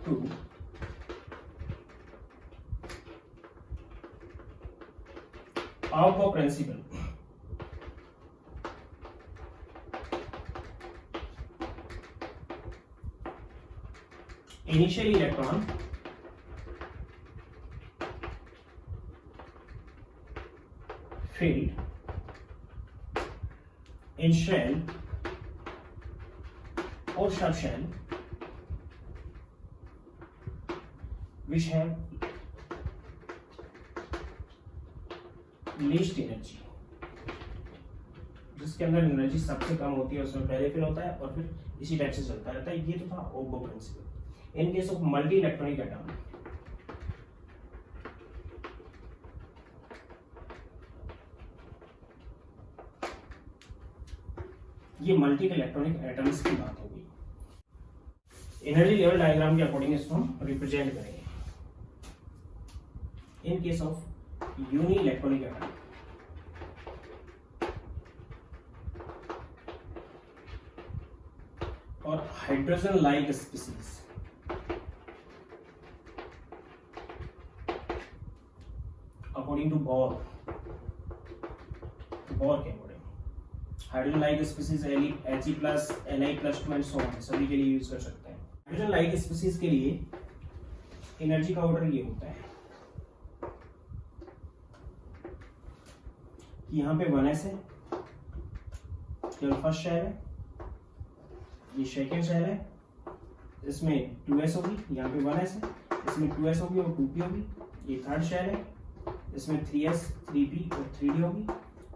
टू आउटगो principle, initial electron filled in shell or subshell which have least energy, जिसके अंदर एनर्जी सबसे कम होती है उसमें पहले फिल होता है और फिर इसी टाइप से चलता रहता है। ये तो था Aufbau principle. In case of multi electronic atom, ये मल्टी इलेक्ट्रॉनिक एटम्स की बात हो गई। एनर्जी लेवल डायग्राम के अकॉर्डिंग इसको हम रिप्रेजेंट करेंगे। In case of uni electronic atom, और hydrogen like species, according to Bohr के according hydrogen like species He plus Ni plus 2 and so on सभी के लिए यूज कर सकते हैं। हाइड्रोजन लाइक स्पीसीज के लिए एनर्जी का ऑर्डर ये होता है कि यहाँ पे 1s है, केवल फर्स्ट शेल है, ये सेकेंड शेल है, इसमें 2s होगी, यहाँ पे 1s है, इसमें 2s होगी और 2p होगी। ये थर्ड शेल है, इसमें 3s 3p और 3d होगी।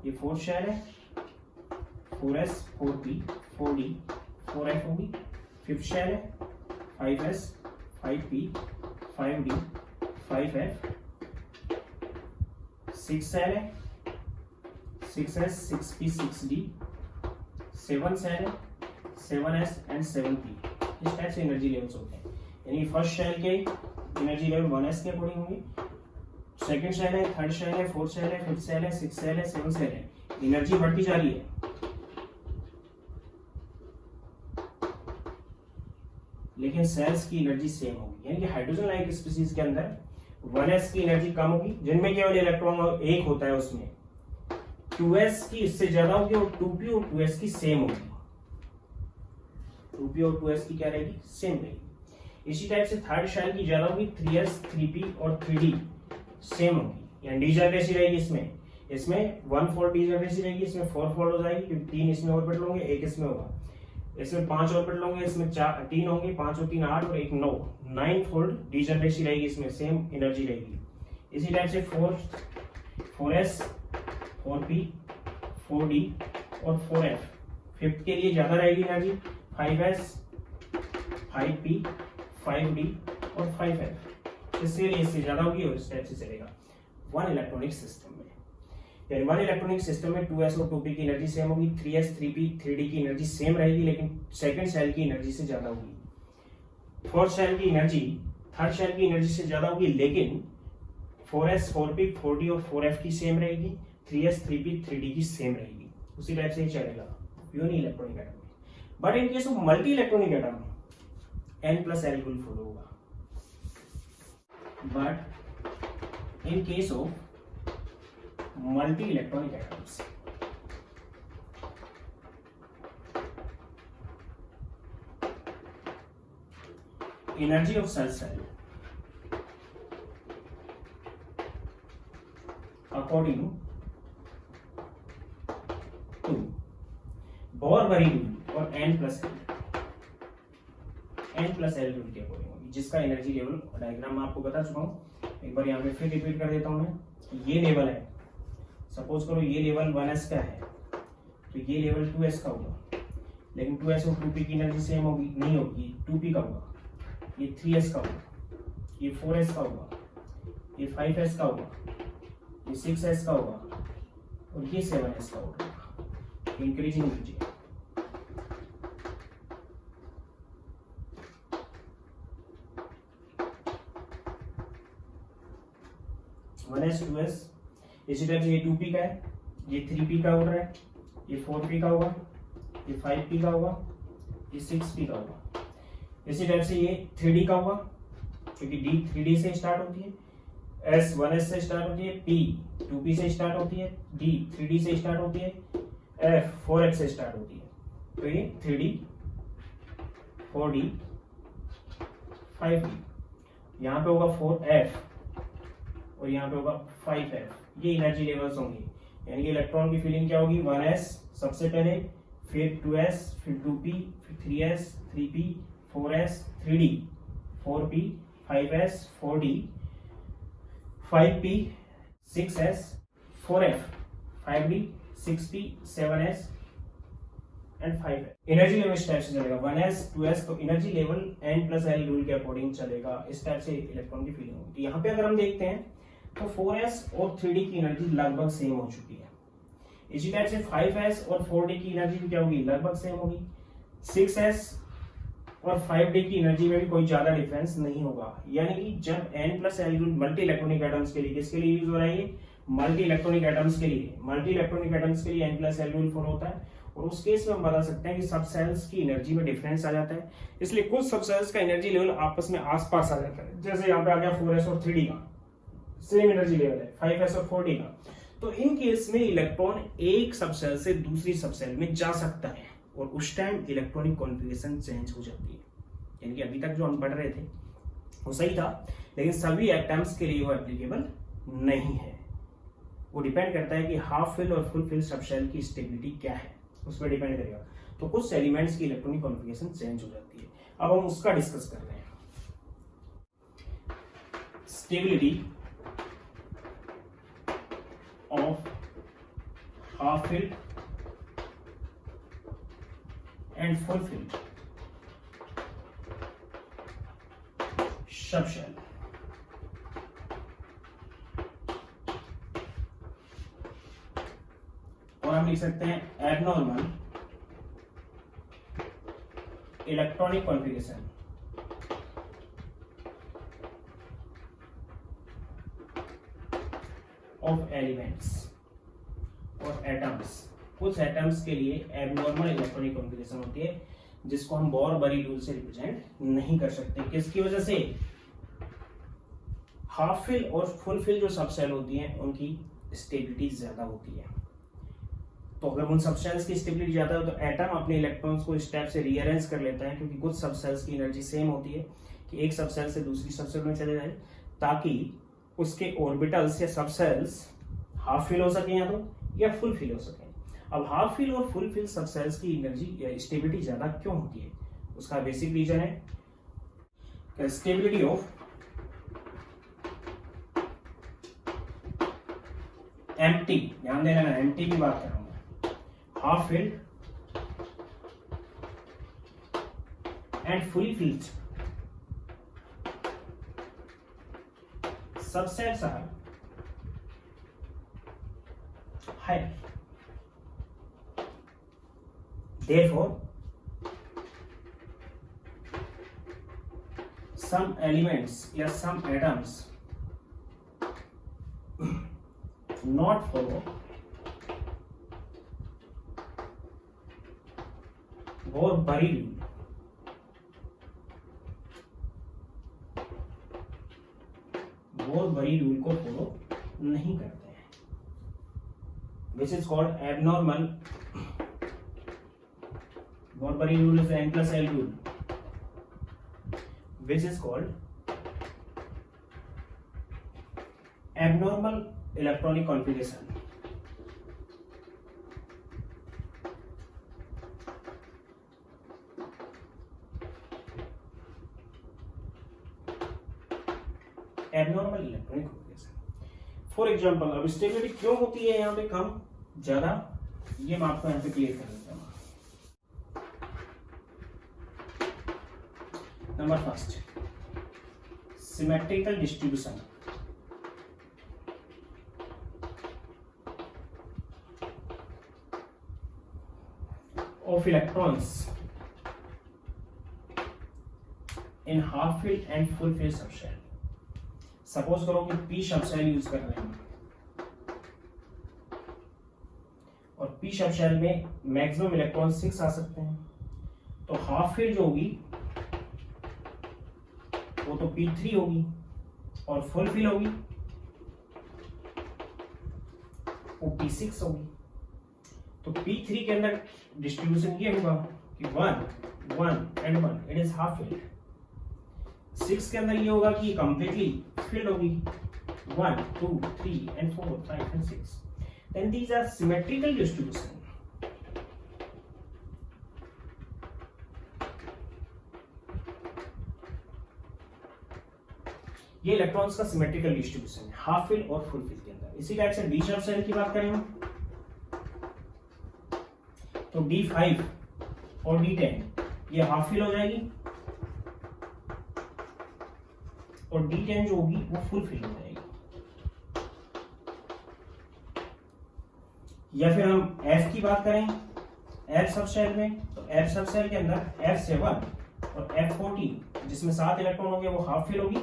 ये फोर्थ शेल है, 4s 4p 4d 4f होगी। फिफ्थ शेल है, 5s 5p 5d 5f। Six shell है, 6s 6p 6d। Seven shell है, 7s एंड 7p। इस टाइप से एनर्जी लेवल्स होते हैं। यानी फर्स्ट शेल के एनर्जी लेवल 1s के अकॉर्डिंग होंगे, सेकंड शेल है, थर्ड शेल है, फोर्थ शेल है, फिफ्थ शेल है, सिक्स शेल है, सेवन शेल है। एनर्जी बढ़ती जा रही है, लेकिन सेल्स की एनर्जी सेम होगी। यानी कि हाइड्रोजन लाइक स्पीसीज के अंदर 1s की एनर्जी कम होगी, जिनमें केवल इलेक्ट्रॉन एक होता है, उसमें 2s की इससे ज्यादा होगी और 2p और 2s की सेम होगी। 2p और 2s की क्या रहेगी? सेम रहेगी। इसी टाइप से थर्ड शेल की ज्यादा होगी, 3s 3p और 3d सेम होगी। यानी डिजनरेसी रहेगी इसमें 1 फोल्ड डिजनरेसी रहेगी, इसमें 4 फोल्ड हो जाएगी, क्योंकि 3 इसमें ऑर्बिटल होंगे, एक इसमें होगा। इसमें 5 ऑर्बिटल होंगे, इसमें 3 होंगे, 5 और 3 8 और 1 9 फोल्ड डिजनरेसी रहेगी, इसमें सेम एनर्जी रहेगी। इसी टाइप से 4s 4p 4d और 4f। फिफ्थ के लिए ज्यादा रहेगी एनर्जी, 5s 5p 5d और 5f। इससे ज्यादा होगी और इस टाइप से चलेगा वन इलेक्ट्रॉनिक सिस्टम में। यानी वन इलेक्ट्रॉनिक सिस्टम में 2s और 2p की एनर्जी सेम होगी, 3s 3p 3d की एनर्जी सेम रहेगी, लेकिन सेकंड शेल की एनर्जी से ज्यादा होगी। फोर्थ शेल की एनर्जी थर्ड शेल की एनर्जी से ज्यादा होगी, लेकिन 4s 4p 4d और 4f की सेम रहेगी, 3s 3p 3d की सेम रहेगी। उसी टाइप से ही चलेगा यूनि इलेक्ट्रॉनिक एटम में। But in case of multi electronic atom n plus l will follow होगा। But in case of multi electronic atoms, energy of cell according to Bohr Bury rule और n प्लस l रूल के अकॉर्डिंग होगी, जिसका एनर्जी लेवल डायग्राम मैं आपको बता चुका हूं। एक बार यहाँ पे फिर रिपीट कर देता हूं मैं। ये लेवल है, सपोज करो ये लेवल 1s का है, तो ये लेवल 2s का होगा, लेकिन 2s और 2p की एनर्जी सेम होगी नहीं होगी, 2p का होगा, ये 3s का होगा, ये 4s का होगा, ये 5s का होगा, ये 6s का होगा और ये 7s का होगा। Increasing energy 1s 2s। इसी टाइप से ये 2p का है, ये 3p का ऑर्डर है, ये 4p का होगा, ये 5p का होगा, ये 6p का होगा। इसी टाइप से ये 3d का होगा, क्योंकि d 3d से स्टार्ट होती है, s 1s से स्टार्ट होती है, p 2p से स्टार्ट होती है, d 3d से स्टार्ट होती है, f 4f से स्टार्ट होती है। तो ये 3d 4d 5d, यहाँ पे होगा 4f और यहाँ पे होगा 5f। ये एनर्जी लेवल्स होंगे। यानी कि इलेक्ट्रॉन की फीलिंग क्या होगी, 1s सबसे पहले, फिर 2s, फिर 2p, फिर 3s, 3p, 4s, 3d, 4p, 5s, 4d, 5p, 6s, 4f, 5d, 6p, 7s and 5s। Energy level इस टाइप से चलेगा, 1s 2s, तो energy level n plus L rule के अकॉर्डिंग चलेगा, इस टाइप से इलेक्ट्रॉन की फीलिंग होगी। यहाँ पे अगर हम देखते हैं तो 4s और 3d की एनर्जी लगभग सेम हो चुकी है। इसी टाइप से 5s और 4d की एनर्जी भी क्या होगी, लगभग सेम होगी। 6s और 5d की एनर्जी में भी कोई ज्यादा डिफरेंस नहीं होगा। यानी कि जब n plus L rule multi electronic atoms के लिए, किसके लिए यूज हो रहा है ये, मल्टी इलेक्ट्रॉनिक एटम्स के लिए, मल्टी इलेक्ट्रॉनिक एटम्स के लिए n plus L rule follow होता है। और उस केस में हम बता सकते हैं कि सब सेल्स की एनर्जी में डिफरेंस आ जाता है, इसलिए कुछ सब सेल्स का एनर्जी लेवल आपस में आसपास आ जाता है। जैसे यहाँ पे आ गया 4s और 3d का सेम एनर्जी लेवल है, 5s और 4d का, तो इन केस में इलेक्ट्रॉन एक सबसेल से दूसरी सबसेल में जा सकता है और उस टाइम इलेक्ट्रॉनिक कॉन्फ़िगरेशन चेंज हो जाती है। यानी कि अभी तक जो हम पढ़ रहे थे वो सही था, लेकिन सभी एटम्स के लिए वो एप्लीकेबल नहीं है। वो डिपेंड करता है कि हाफ फिल और फुल फिल सबसेल की स्टेबिलिटी क्या है, उस पर डिपेंड करेगा। तो कुछ एलिमेंट्स की इलेक्ट्रॉनिक कॉन्फ़िगरेशन चेंज हो जाती है। अब हम उसका डिस्कस कर रहे हैं। Stability of half filled and full field subshell. और हम लिख सकते हैं abnormal electronic configuration of elements और एटम्स। कुछ एटम्स के लिए एबनॉर्मल इलेक्ट्रॉनिक कॉन्फ़िगरेशन होती है जिसको हम बोर-बरी रूल से रिप्रेजेंट नहीं कर सकते। किसकी वजह से, हाफ फिल और फुल फिल जो सबसेल होती हैं उनकी स्टेबिलिटी ज्यादा होती है। तो अगर उन सबसेल्स की स्टेबिलिटी ज्यादा हो तो एटम अपने इलेक्ट्रॉन्स को इस टाइप से रीअरेंज कर लेता है, क्योंकि कुछ सबसेल्स की एनर्जी सेम होती है कि एक सबसेल से दूसरी सबसेल में चले जाए, ताकि उसके ऑर्बिटल्स या सबसेल्स हाफ फिल हो सके या तो या फुल फिल हो सके। अब हाफ फिल और फुल फिल सबसेल्स की एनर्जी या स्टेबिलिटी ज्यादा क्यों होती है, उसका बेसिक रीजन है स्टेबिलिटी ऑफ एम्प्टी। ध्यान देना, मैं एम्प्टी की बात कर रहा हूं, half filled and fully filled subsets are higher, therefore some elements या some atoms not follow Bohr Bury rule. Bohr Bury rule को फॉलो नहीं करते हैं, which is called abnormal। Bohr Bury rule is the n plus l rule, which is called abnormal electronic configuration। Abnormal electronic configuration. For example, अब स्टेबिलिटी क्यों होती है यहाँ पे कम ज्यादा, ये मैं आपको यहाँ पे क्लियर कर देता हूँ। Number first, symmetrical distribution of electrons in half filled and full field subshell. Suppose करो कि पी सबसेल यूज कर रहे हैं और पी सबसेल में मैक्सिमम इलेक्ट्रॉन 6 आ सकते हैं, तो हाफ फिल्ड जो होगी वो तो P3 होगी और फुल फिल होगी वो P6 होगी। तो P3 के अंदर डिस्ट्रीब्यूशन ये होगा कि 1 1 and 1, it is half filled. 6 के अंदर ये होगा कि कंप्लीटली फिल्ड होगी 1 2 3 and 4 5 and 6। then these are symmetrical distribution. ये इलेक्ट्रॉन्स का सिमेट्रिकल डिस्ट्रीब्यूशन है हाफ फिल और फुल फिल के अंदर। इसी टाइप से डी शेप सेल की बात करें हम तो D5 और D10 ये हाफ फिल हो जाएगी और D10 जो होगी वो फुल फिल हो जाएगी। या फिर हम F की बात करें F सब सेल में तो F सब सेल के अंदर F7 और F14 जिसमें 7 इलेक्ट्रॉन होंगे वो हाफ फिल होगी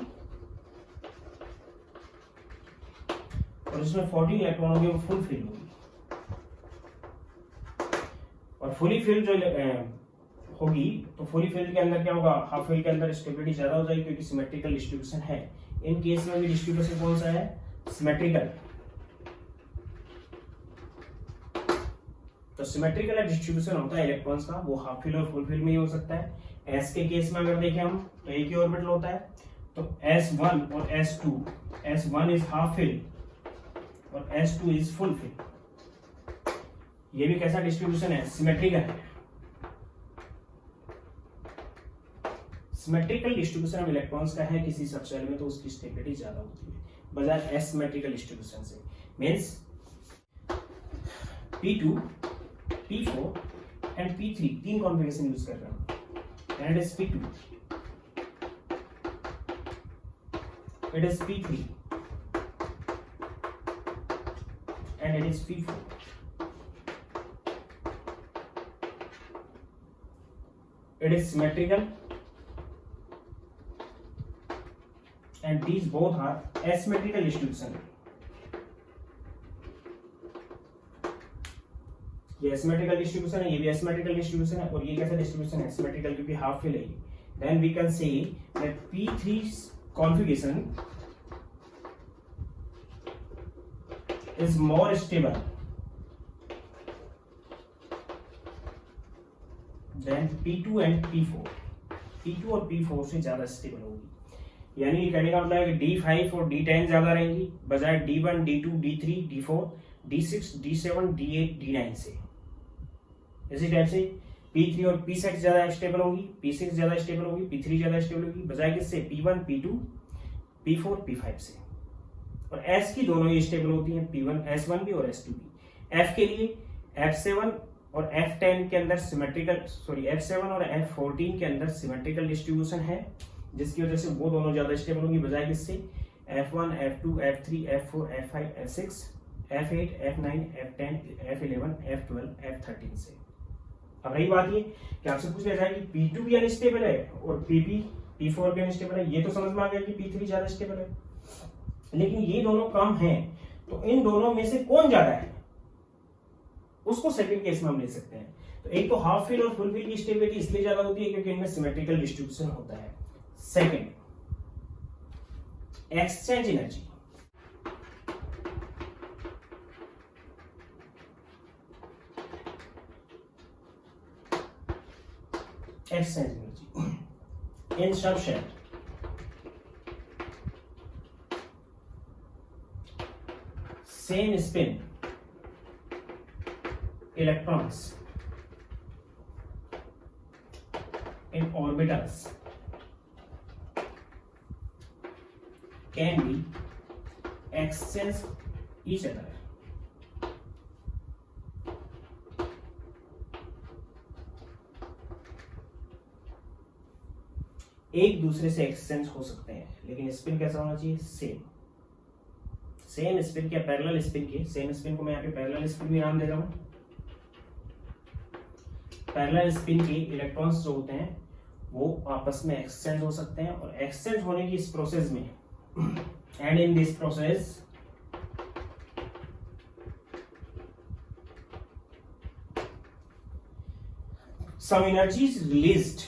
और इसमें 14 इलेक्ट्रॉन होंगे वो फुल फिल होगी। और फुली फिल जो होगी तो फुली फिल के अंदर क्या होगा, हाफ फिल के अंदर स्टेबिलिटी ज्यादा हो जाएगी क्योंकि सिमेट्रिकल डिस्ट्रीब्यूशन है। इन केस में भी डिस्ट्रीब्यूशन कौन सा है, सिमेट्रिकल। तो सिमेट्रिकल डिस्ट्रीब्यूशन होता है इलेक्ट्रॉन्स का वो हाफ फिल और फुल फिल में ही हो सकता है। एस के केस में अगर देखें हम तो एक ही ऑर्बिटल होता है तो S1 और S2, S1 is half fill और S2 इज फुल फिल। ये भी कैसा डिस्ट्रीब्यूशन है, सिमेट्रिकल है। सिमेट्रिकल डिस्ट्रीब्यूशन ऑफ इलेक्ट्रॉन्स का है किसी सबसेल में तो उसकी स्टेबिलिटी ज्यादा होती है बजाय एसिमेट्रिकल डिस्ट्रीब्यूशन से। Means P2, P4 and P3 तीन कॉन्फ़िगरेशन यूज कर रहे हैं and is P2, it is P3 and it is P4. It is symmetrical and these both are asymmetrical distribution. ये asymmetrical distribution है, ये भी asymmetrical distribution है और ये कैसा distribution है, symmetrical क्योंकि half fill है। Then we can say that P3's configuration is more stable than P2 and P4. P2 और P4 से ज्यादा स्टेबल होगी। यानी कहने का मतलब है कि D5 और D10 ज्यादा रहेंगी बजाय D1, D2, D3, D4, D6, D7, D8, D9 से। इसी टाइप से P3 और P6 ज्यादा स्टेबल होगी, P6 ज्यादा स्टेबल होगी, P3 ज्यादा स्टेबल होगी बजाय किससे, P1, P2, P4, P5 से। और S की दोनों ही स्टेबल होती हैं, P1, S1 भी और S2 भी। F के लिए F7 और F10 के अंदर F7 और F14 के अंदर सिमेट्रिकल डिस्ट्रीब्यूशन है जिसकी वजह से वो दोनों ज्यादा स्टेबल होंगी बजाय किससे, F1, F2, F3, F4, F5, F6, F8, F9, F10, F11, F12, F13 से। अब रही बात ये कि आपसे पूछ लिया जाए कि P2 भी अनस्टेबल है और P4 भी अनस्टेबल है, ये तो समझ में आ गया कि P3 ज्यादा स्टेबल है, लेकिन ये दोनों कम हैं तो इन दोनों में से कौन ज्यादा है उसको सेकंड केस में हम ले सकते हैं। तो एक तो हाफ फिल और फुल फिल की स्टेबिलिटी इसलिए ज्यादा होती है क्योंकि इनमें सिमेट्रिकल डिस्ट्रीब्यूशन होता है। Second, exchange energy. Exchange energy in subset same spin electrons in orbitals can be exchanged each other. एक दूसरे से एक्सचेंज हो सकते हैं लेकिन स्पिन कैसा होना चाहिए, सेम स्पिन के पैरेलल स्पिन के, सेम स्पिन को मैं यहाँ पे पैरेलल स्पिन भी नाम दे रहा हूं। पैरेलल स्पिन के इलेक्ट्रॉन्स जो होते हैं वो आपस में एक्सचेंज हो सकते हैं और एक्सचेंज होने की इस प्रोसेस में and in this process some energy is released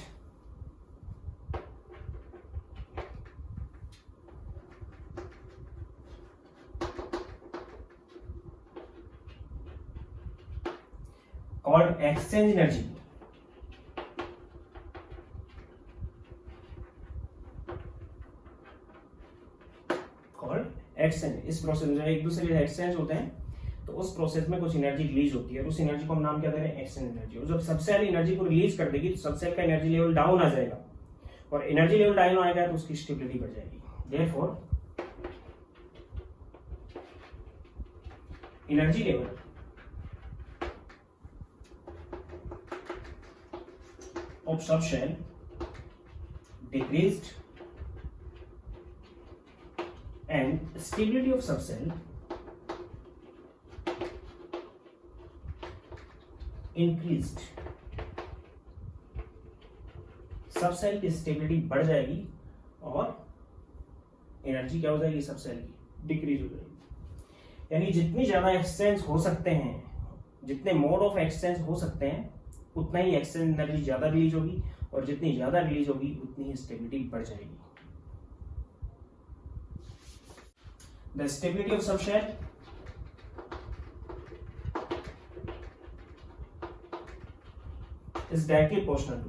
called exchange energy. Called exchange. इस प्रोसेस में एक दूसरे से एक्सचेंज होते हैं तो उस प्रोसेस में कुछ एनर्जी रिलीज होती है और उस एनर्जी को हम नाम क्या दे रहे हैं, एक्सचेंज एनर्जी। और जब सबसेल एनर्जी को रिलीज कर देगी तो सबसेल का एनर्जी लेवल डाउन आ जाएगा, और एनर्जी लेवल डाउन आएगा तो उसकी स्टेबिलिटी बढ़ जाएगी। Therefore energy level of subshell decreased and stability of subshell increased। Subshell की स्टेबिलिटी बढ़ जाएगी और एनर्जी क्या हो जाएगी, सबसेल की डिक्रीज हो जाएगी। यानी जितनी ज्यादा एक्सचेंज हो सकते हैं, जितने मोड ऑफ एक्सचेंज हो सकते हैं, उतना ही एक्सचेंज एनर्जी ज्यादा रिलीज होगी, और जितनी ज्यादा रिलीज होगी उतनी ही स्टेबिलिटी बढ़ जाएगी। The stability of subshell is directly proportional to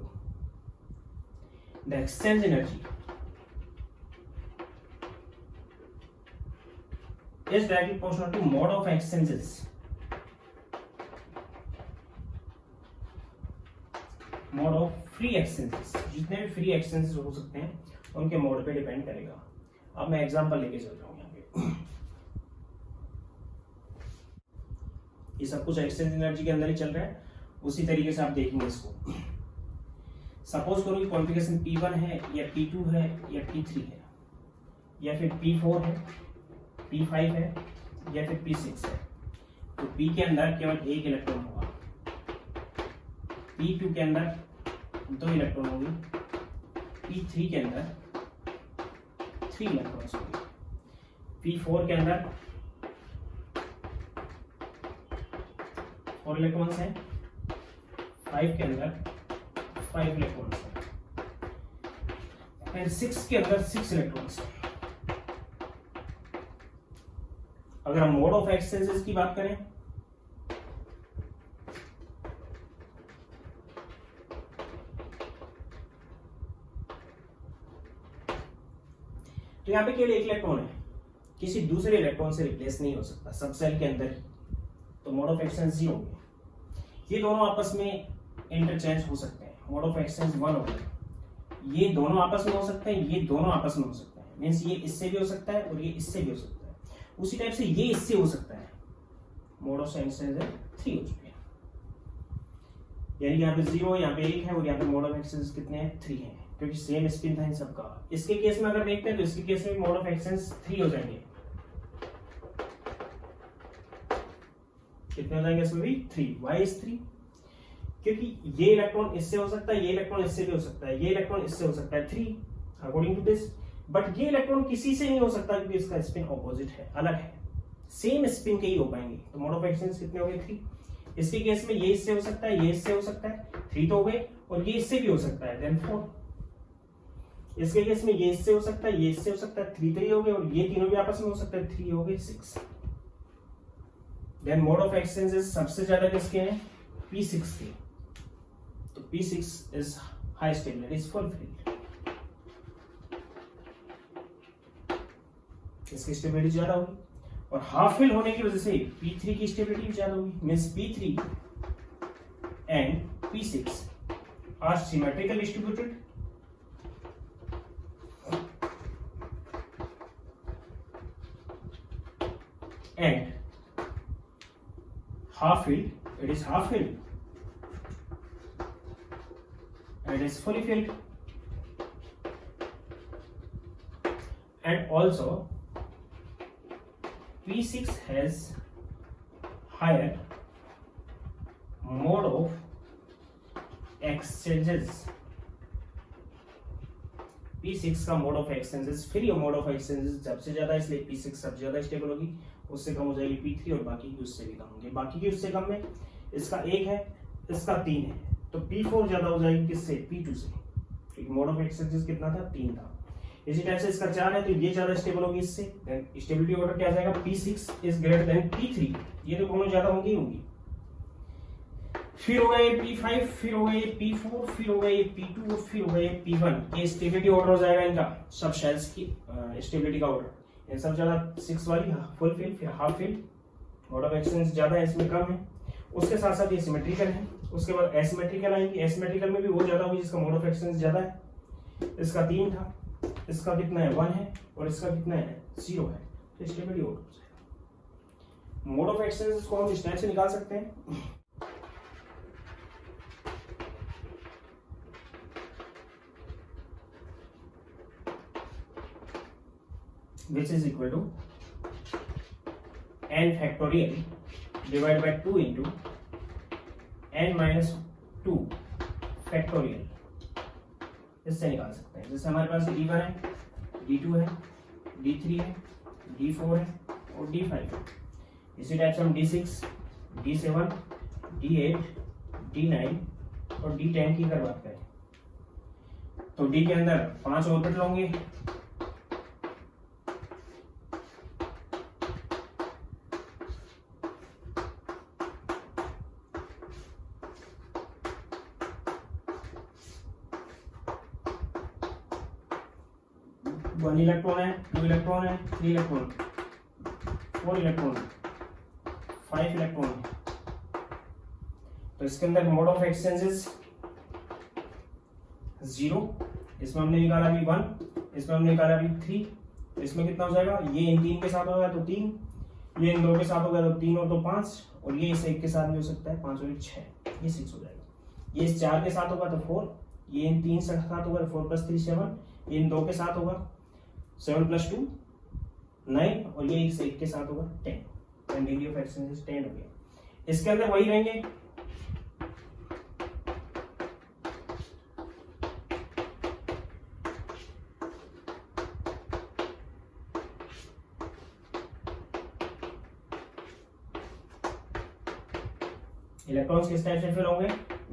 the exchange energy is directly proportional to mode of exchanges, mode of free exchanges. जितने भी फ्री एक्सचेंजेस हो सकते हैं उनके मोड पे डिपेंड करेगा। अब मैं एग्जांपल लेके चल रहा हूँ यहाँ पे। ये सब कुछ एक्सचेंज एनर्जी के अंदर ही चल रहा है, उसी तरीके से आप देखेंगे इसको। सपोज करो कि कॉन्फ़िगरेशन P1 है या P2 है या P3 है या फिर P4 है, P5 है या फिर P6 है। तो P के अंदर केवल एक इलेक्ट्रॉन होगा, P2 के अंदर 2 इलेक्ट्रॉन होंगे, P3 के अंदर 3 इलेक्ट्रॉन्स होंगे, P4 के अंदर 4 इलेक्ट्रॉन्स हैं, 5 के अंदर 5 इलेक्ट्रॉन्स हैं, एंड 6 के अंदर 6 इलेक्ट्रॉन्स हैं। अगर हम मोड ऑफ एक्सचेंजेस की बात करें तो यहाँ पे केवल एक इलेक्ट्रॉन है, किसी दूसरे इलेक्ट्रॉन से रिप्लेस नहीं हो सकता सबसेल के अंदर ही, तो मोड ऑफ एक्सचेंज 0 हो गया। ये दोनों आपस में इंटरचेंज हो सकते हैं, मोड ऑफ एक्सचेंज 1 हो गया। ये दोनों आपस में हो सकते हैं, ये दोनों आपस में हो सकते हैं, मीन्स ये इससे भी हो सकता है और ये इससे भी हो सकता है। उसी टाइप से ये इससे हो सकता है, मोड ऑफ एक्सचेंज 3 हो चुके हैं। यानी यहाँ पे 0, यहाँ पे 1 है और यहाँ पे मोड ऑफ एक्सचेंज कितने हैं, 3 हैं, क्योंकि सेम स्पिन था इन सबका। इसके केस में अगर देखते हैं तो इसके केस में मोड ऑफ एक्सचेंज 3 हो जाएंगे। कितने हो जाएंगे इसमें भी 3। Why is 3? क्योंकि ये इलेक्ट्रॉन इससे हो सकता है, ये इलेक्ट्रॉन इससे भी हो सकता है, ये इलेक्ट्रॉन इससे हो सकता है, 3 अकॉर्डिंग टू दिस। बट ये इलेक्ट्रॉन किसी से नहीं हो सकता क्योंकि इसका स्पिन ऑपोजिट है, अलग है, सेम स्पिन के ही हो पाएंगे। तो मोड ऑफ एक्सचेंज कितने हो गए, 3। इसके केस में ये इससे हो सकता है, ये इससे हो सकता है, 3 तो हो गए, और ये इससे भी हो सकता है, देन 4। इसके केस में ये इससे हो सकता है, ये इससे हो सकता है, 3 तो ये हो गए, और ये तीनों भी आपस में हो सकता है, 3 हो गए, 6। देन मोड ऑफ एक्सचेंजेस सबसे ज्यादा किसके हैं, P6 के। तो P6 is high stability, is full field, इसकी स्टेबिलिटी ज्यादा होगी, और हाफ फिल होने की वजह से P3 की स्टेबिलिटी भी ज्यादा होगी। Means P3 and P6 are symmetrical distributed, and half filled, it is half filled, and it is fully filled, and also P6 has higher mode of exchanges। P6 का mode of exchanges, free mode of exchanges सबसे ज्यादा, इसलिए P6 सबसे ज्यादा स्टेबल होगी, उससे कम हो जाएगी P3, और बाकी की उससे भी कम होंगे। बाकी की उससे कम में इसका 1 है, इसका 3 है, तो P4 ज्यादा हो जाएगी किससे, P2 से, क्योंकि मोड ऑफ एक्सचेंजेस कितना था, 3 था। इसी टाइप से इसका 4 है, तो ये ज्यादा स्टेबल होगी इससे। देन स्टेबिलिटी ऑर्डर क्या आ जाएगा, P6 is greater than P3, ये तो दोनों ज्यादा होंगी होंगी। फिर हो गए P5, फिर हो गए P4, फिर हो गए P2, और फिर हो गए P1। ये स्टेबिलिटी ऑर्डर हो जाएगा इनका, सब शेल्स की स्टेबिलिटी का ऑर्डर। इन सब ज्यादा 6 वाली फुल फिल, फिर half fill, mode of exchange ज्यादा है, इसमें कम है। उसके साथ साथ ये सिमेट्रिकल है। उसके बाद एसिमेट्रिकल आएंगे, एसिमेट्रिकल में भी वो ज्यादा होगी जिसका मोड ऑफ एक्सचेंज ज्यादा है। इसका 3 था, इसका कितना है 1 है, और इसका कितना है 0 है, तो स्टेबिलिटी हो जाएगा। मोड ऑफ एक्सचेंज को हम इस टाइप से निकाल सकते हैं, which is equal to n factorial divided by 2 into n minus 2 factorial। इससे निकाल सकते हैं। जैसे हमारे पास D1 है, D2 है, D3 है, D4 है और D5 है। इसी टाइप से हम D6, D7, D8, D9 और D10 की अगर बात करें तो D के अंदर 5 ऑर्बिटल होंगे, वन इलेक्ट्रॉन है, 2 इलेक्ट्रॉन है, 3 इलेक्ट्रॉन, 4 इलेक्ट्रॉन, 5 इलेक्ट्रॉन है। तो इसके अंदर मोड ऑफ एक्सचेंजेस 0, इसमें हमने निकाला अभी 1, इसमें हमने निकाला अभी 3, तो इसमें कितना हो जाएगा, ये इन 3 के साथ होगा तो 3, ये इन 2 के साथ होगा तो 3 और 2 5, और ये इस 1 के साथ भी हो सकता है 5 और 1 6, ये 6 हो जाएगा। ये इस 4 के साथ होगा तो 4, ये इन 3 के साथ होगा तो 4 + 3 7, ये इन 2 के साथ होगा 7 + 2 9, और ये इस 1 के साथ होगा 10, एंड डिग्री ऑफ एक्सचेंज 10 हो गया। इसके अंदर वही रहेंगे, इलेक्ट्रॉन्स किस टाइप से फिल होंगे,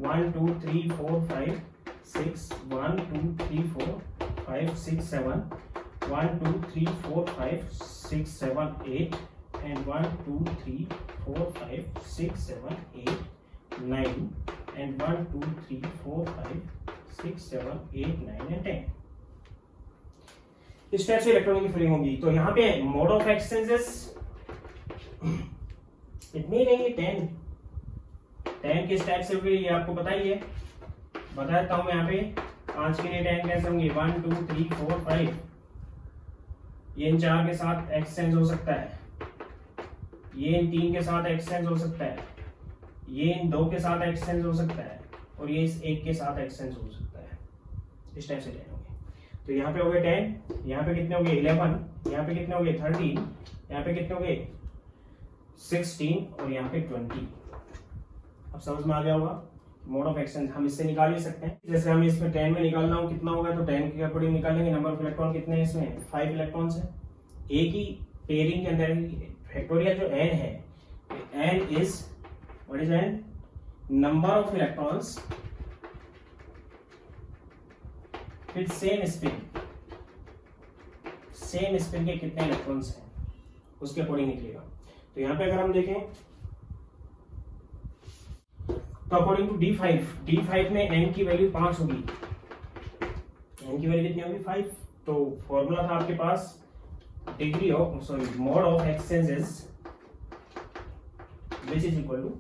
1 2 3 4 5 6 1 2 3 4 5 6 7 1 2 3 4 5 6 7 8 and 1 2 3 4 5 6 7 8 9 and 1 2 3 4 5 6 7 8 9 and 10। इस टाइप से इलेक्ट्रॉन की फिलिंग होगी। तो यहाँ पे मोड ऑफ एक्सचेंजेस कितनी रहेंगे, 10 किस टाइप से होगी ये आपको पता ही है, बता देता हूं मैं यहाँ पे। 5 के लिए 10 कैसे होंगे, 1 2 3 4 5, ये इन 4 के साथ एक्सचेंज हो सकता है, ये इन 3 के साथ एक्सचेंज हो सकता है, ये इन 2 के साथ एक्सचेंज हो सकता है, और ये इस 1 के साथ एक्सचेंज हो सकता है। इस टाइप से 10 हो गए। तो यहाँ पे हो गए 10, यहाँ पे कितने हो गए 11, यहाँ पे कितने हो गए 13, यहाँ पे कितने हो गए 16 और यहाँ पे 20। अब समझ में आ गया होगा मोड ऑफ एक्सचेंज हम इससे निकाल ही सकते हैं। जैसे हम इसमें 10 में निकालना हो कितना होगा, तो 10 के अकॉर्डिंग निकालेंगे। नंबर ऑफ इलेक्ट्रॉन कितने हैं इसमें, 5 इलेक्ट्रॉन्स है। एक ही पेयरिंग के अंदर फैक्टोरियल जो n है, n is what is n, number of electrons with same spin के कितने इलेक्ट्रॉन्स हैं उसके अकॉर्डिंग निकलेगा। तो यहाँ पे अगर हम देखें तो अकॉर्डिंग टू D5 में n की वैल्यू 5 होगी, n की वैल्यू कितनी होगी 5। तो फॉर्मूला था आपके पास degree of mode of exchanges which is equal to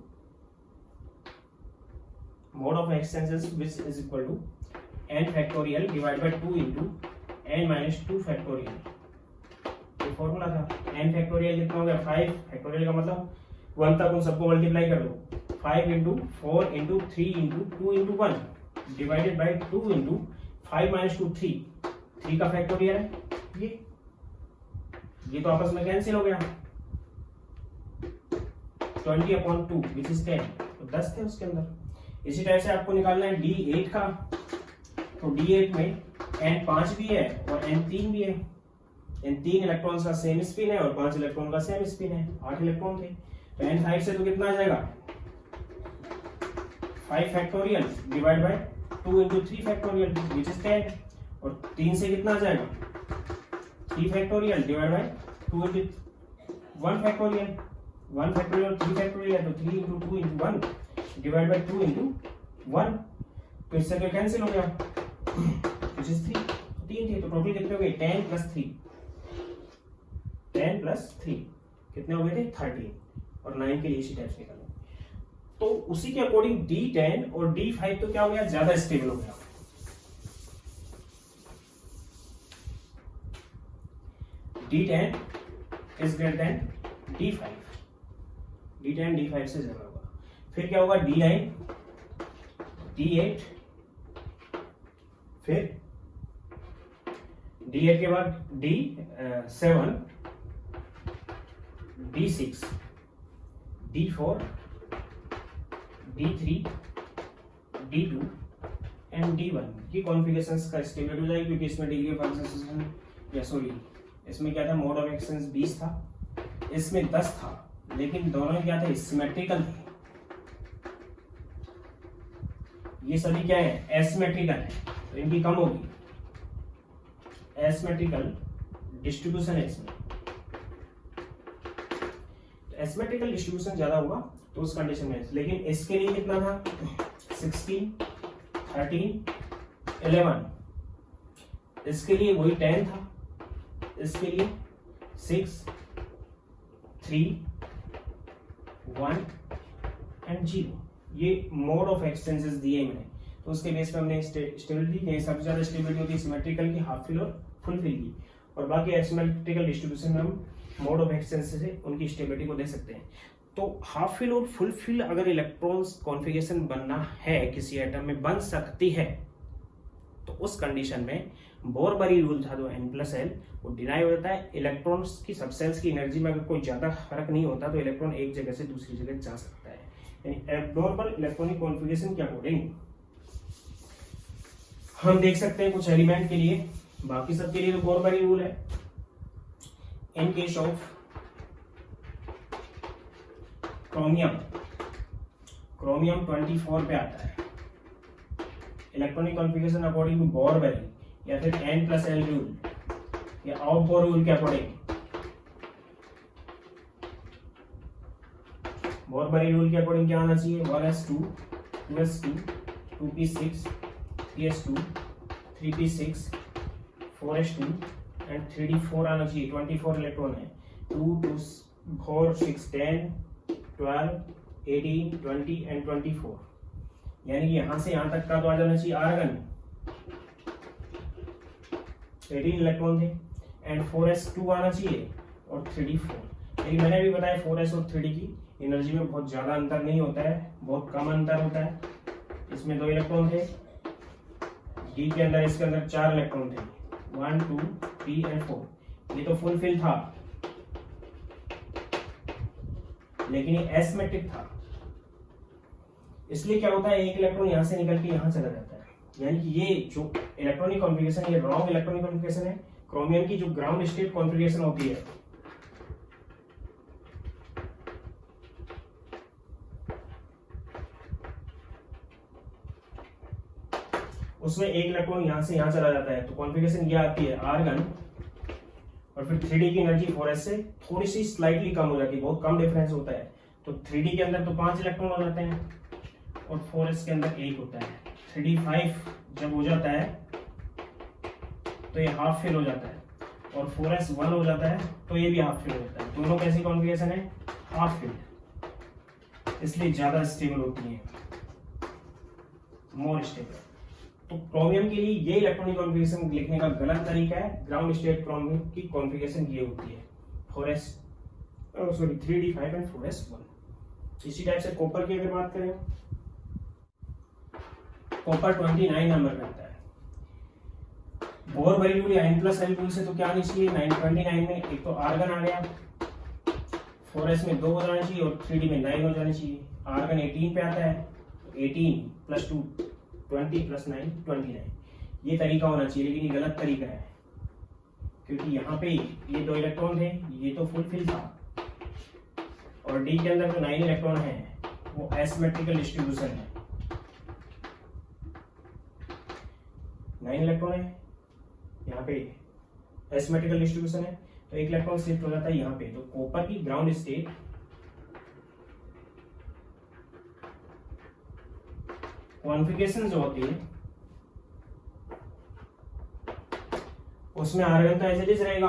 mode of exchanges which is equal to n factorial divided by 2 into n minus 2 factorial। ये फॉर्मूला था। n फैक्टोरियल कितना हो गया 5, फैक्टोरियल का मतलब 1 तक उन सबको मल्टीप्लाई कर दो, 5 into 4 into 3 into 2 into 1 divided by 2 into 5 minus 2 3 का फैक्टोरियल है ये तो आपस में कैंसिल हो गया, 20/2 which is 10, तो 10 थे उसके अंदर। इसी टाइप से आपको निकालना है D8 का, तो D8 में N5 भी है और N3 भी है। N3 इलेक्ट्रॉन्स का सेम स्पिन है और 5 इलेक्ट्रॉन का सेम स्पिन है, 8 इलेक्ट्रॉन थे। तो N5 से तो कितना आ जाएगा 5 factorial divide by 2 into 3 factorial which is 10, और 3 से कितना आ जाएगा 3 factorial divide by 2 into 1 factorial, 1 factorial 3 factorial है तो 3 into 2 into 1 divide by 2 into 1, तो इससे तो कैंसिल हो गया which is 3 थे। तो टोटल कितने हो गए 10 + 3 कितने हो गए थे 13। और 9 के लिए इसी टाइप से निकालेंगे। तो उसी के अकॉर्डिंग D10 और D5 तो क्या हो गया, ज्यादा स्टेबल हो गया। D10 is greater than D5, D10 D5 से ज्यादा होगा। फिर क्या होगा, D9 D8, फिर D8 के बाद D7 D6 D4 D3 D2 and D1 की कॉन्फ़िगरेशंस का स्टेबल हो जाएगी, क्योंकि इसमें डिग्री ऑफ एक्सेलेरेशन या सॉरी इसमें क्या था, मोड ऑफ एक्शन 20 था, इसमें 10 था, लेकिन दोनों क्या थे, सिमेट्रिकल थे। ये सभी क्या है, एसिमेट्रिकल है, तो इनकी कम होगी। एसिमेट्रिकल डिस्ट्रीब्यूशन है इसमें, एसिमेट्रिकल डिस्ट्रीब्यूशन ज्यादा होगा तो उस कंडीशन में। लेकिन इसके लिए कितना था, 16 13 11, इसके लिए वही 10 था, इसके लिए 6 3 1 एंड 0। ये मोड ऑफ एक्सचेंजेस दिए मैंने, तो उसके बेस पे हमने स्टेबिलिटी, सबसे ज्यादा स्टेबिलिटी होती है सिमेट्रिकल की, हाफ फिल और फुल फिल की, और बाकी एसिमेट्रिकल डिस्ट्रीब्यूशन में हम मोड ऑफ एक्सचेंज से उनकी स्टेबिलिटी को दे सकते हैं। तो हाफ फिल और फुल फिल अगर इलेक्ट्रॉन्स कॉन्फ़िगरेशन बनना है किसी एटम में, बन सकती है, तो उस कंडीशन में बोर-बरी रूल था जो n+l वो डिनाई हो जाता है। इलेक्ट्रॉन्स की सबसेल्स की एनर्जी में अगर कोई ज्यादा फर्क नहीं होता तो इलेक्ट्रॉन एक जगह से दूसरी जगह जा सकता है। यानी एब्नॉर्मल इलेक्ट्रॉनिक कॉन्फ़िगरेशन के अकॉर्डिंग हम देख सकते हैं कुछ एलिमेंट के लिए, बाकी सब के लिए तो बोर-बरी रूल है। इन केस ऑफ क्रोमियम 24 पे आता है इलेक्ट्रॉनिक कॉन्फ़िगरेशन अकॉर्डिंग टू बोर-बरी, या फिर n+l रूल या ऑफ बोर रूल के अकॉर्डिंग। बोर-बरी रूल के अकॉर्डिंग क्या आना चाहिए, 1s2 2s2 2p6 3s2 3p6 4s2 and 3d4 आना चाहिए। 24 इलेक्ट्रॉन है, 2 2 4 6 10 12 18 20 एंड 24, यानी कि यहां से यहां तक का तो आ जाना चाहिए आर्गन। 18 इलेक्ट्रॉन थे एंड 4s2 आना चाहिए और 3d4। लेकिन मैंने भी बताया 4s और 3d की एनर्जी में बहुत ज्यादा अंतर नहीं होता है, बहुत कम अंतर होता है। इसमें 2 इलेक्ट्रॉन थे, डी के अंदर इसके अंदर 4 इलेक्ट्रॉन थे, 1 2 3 एंड 4। ये तो फुल फिल था, लेकिन ये एसिमेट्रिक था। इसलिए क्या होता है, एक इलेक्ट्रॉन यहां से निकल के यहां चला जाता है, यानी कि ये जो इलेक्ट्रॉनिक कॉन्फ़िगरेशन, ये रॉन्ग इलेक्ट्रॉनिक कॉन्फ़िगरेशन है। क्रोमियम की जो ग्राउंड स्टेट कॉन्फ़िगरेशन होती है, उसमें एक इलेक्ट्रॉन यहां से यहां चला जाता है, तो कॉन्फ़िगरेशन ये आती है आर्गन, और फिर 3d की एनर्जी 4s से थोड़ी सी स्लाइटली कम हो जाती है, बहुत कम डिफरेंस होता है। तो 3d के अंदर तो 5 इलेक्ट्रॉन हो जाते हैं और 4s के अंदर 1 होता है। 3d 5 जब हो जाता है तो ये हाफ फिल हो जाता है, और 4s 1 हो जाता है तो ये भी हाफ फिल हो जाता है। दोनों कैसी कॉन्फ़िगरेशन है, हाफ फिल, इसलिए ज्यादा स्टेबल होती है, मोर स्टेबल। तो क्रोमियम के लिए ये इलेक्ट्रॉनिक कॉन्फ़िगरेशन लिखने का गलत तरीका है। ग्राउंड स्टेट क्रोमियम की कॉन्फ़िगरेशन ये होती है 3d5 एंड 4s1। इसी टाइप से कॉपर की अगर बात करें, कॉपर 29 नंबर पे आता है। बोर-बरी रूल या n+l रूल से तो क्या आनी चाहिए, 29 में एक तो आर्गन आ गया, 4s में 2 हो जाना चाहिए और 3d में 9 हो जाना चाहिए। आर्गन 18 पे आता है, 18 + 2 20 + 9 29। ये तरीका होना चाहिए, लेकिन ये गलत तरीका है, क्योंकि यहाँ पे ये 2 इलेक्ट्रॉन थे, ये तो फुल फिल था, और डी के अंदर जो 9 इलेक्ट्रॉन है वो एसिमेट्रिकल डिस्ट्रीब्यूशन है। 9 इलेक्ट्रॉन है यहाँ पे, एसिमेट्रिकल डिस्ट्रीब्यूशन है, तो एक इलेक्ट्रॉन शिफ्ट हो जाता है यहाँ पे। तो कॉपर की ग्राउंड स्टेट कॉन्फ़िगरेशन जो होती है उसमें आर्गन तो एज इट इज रहेगा,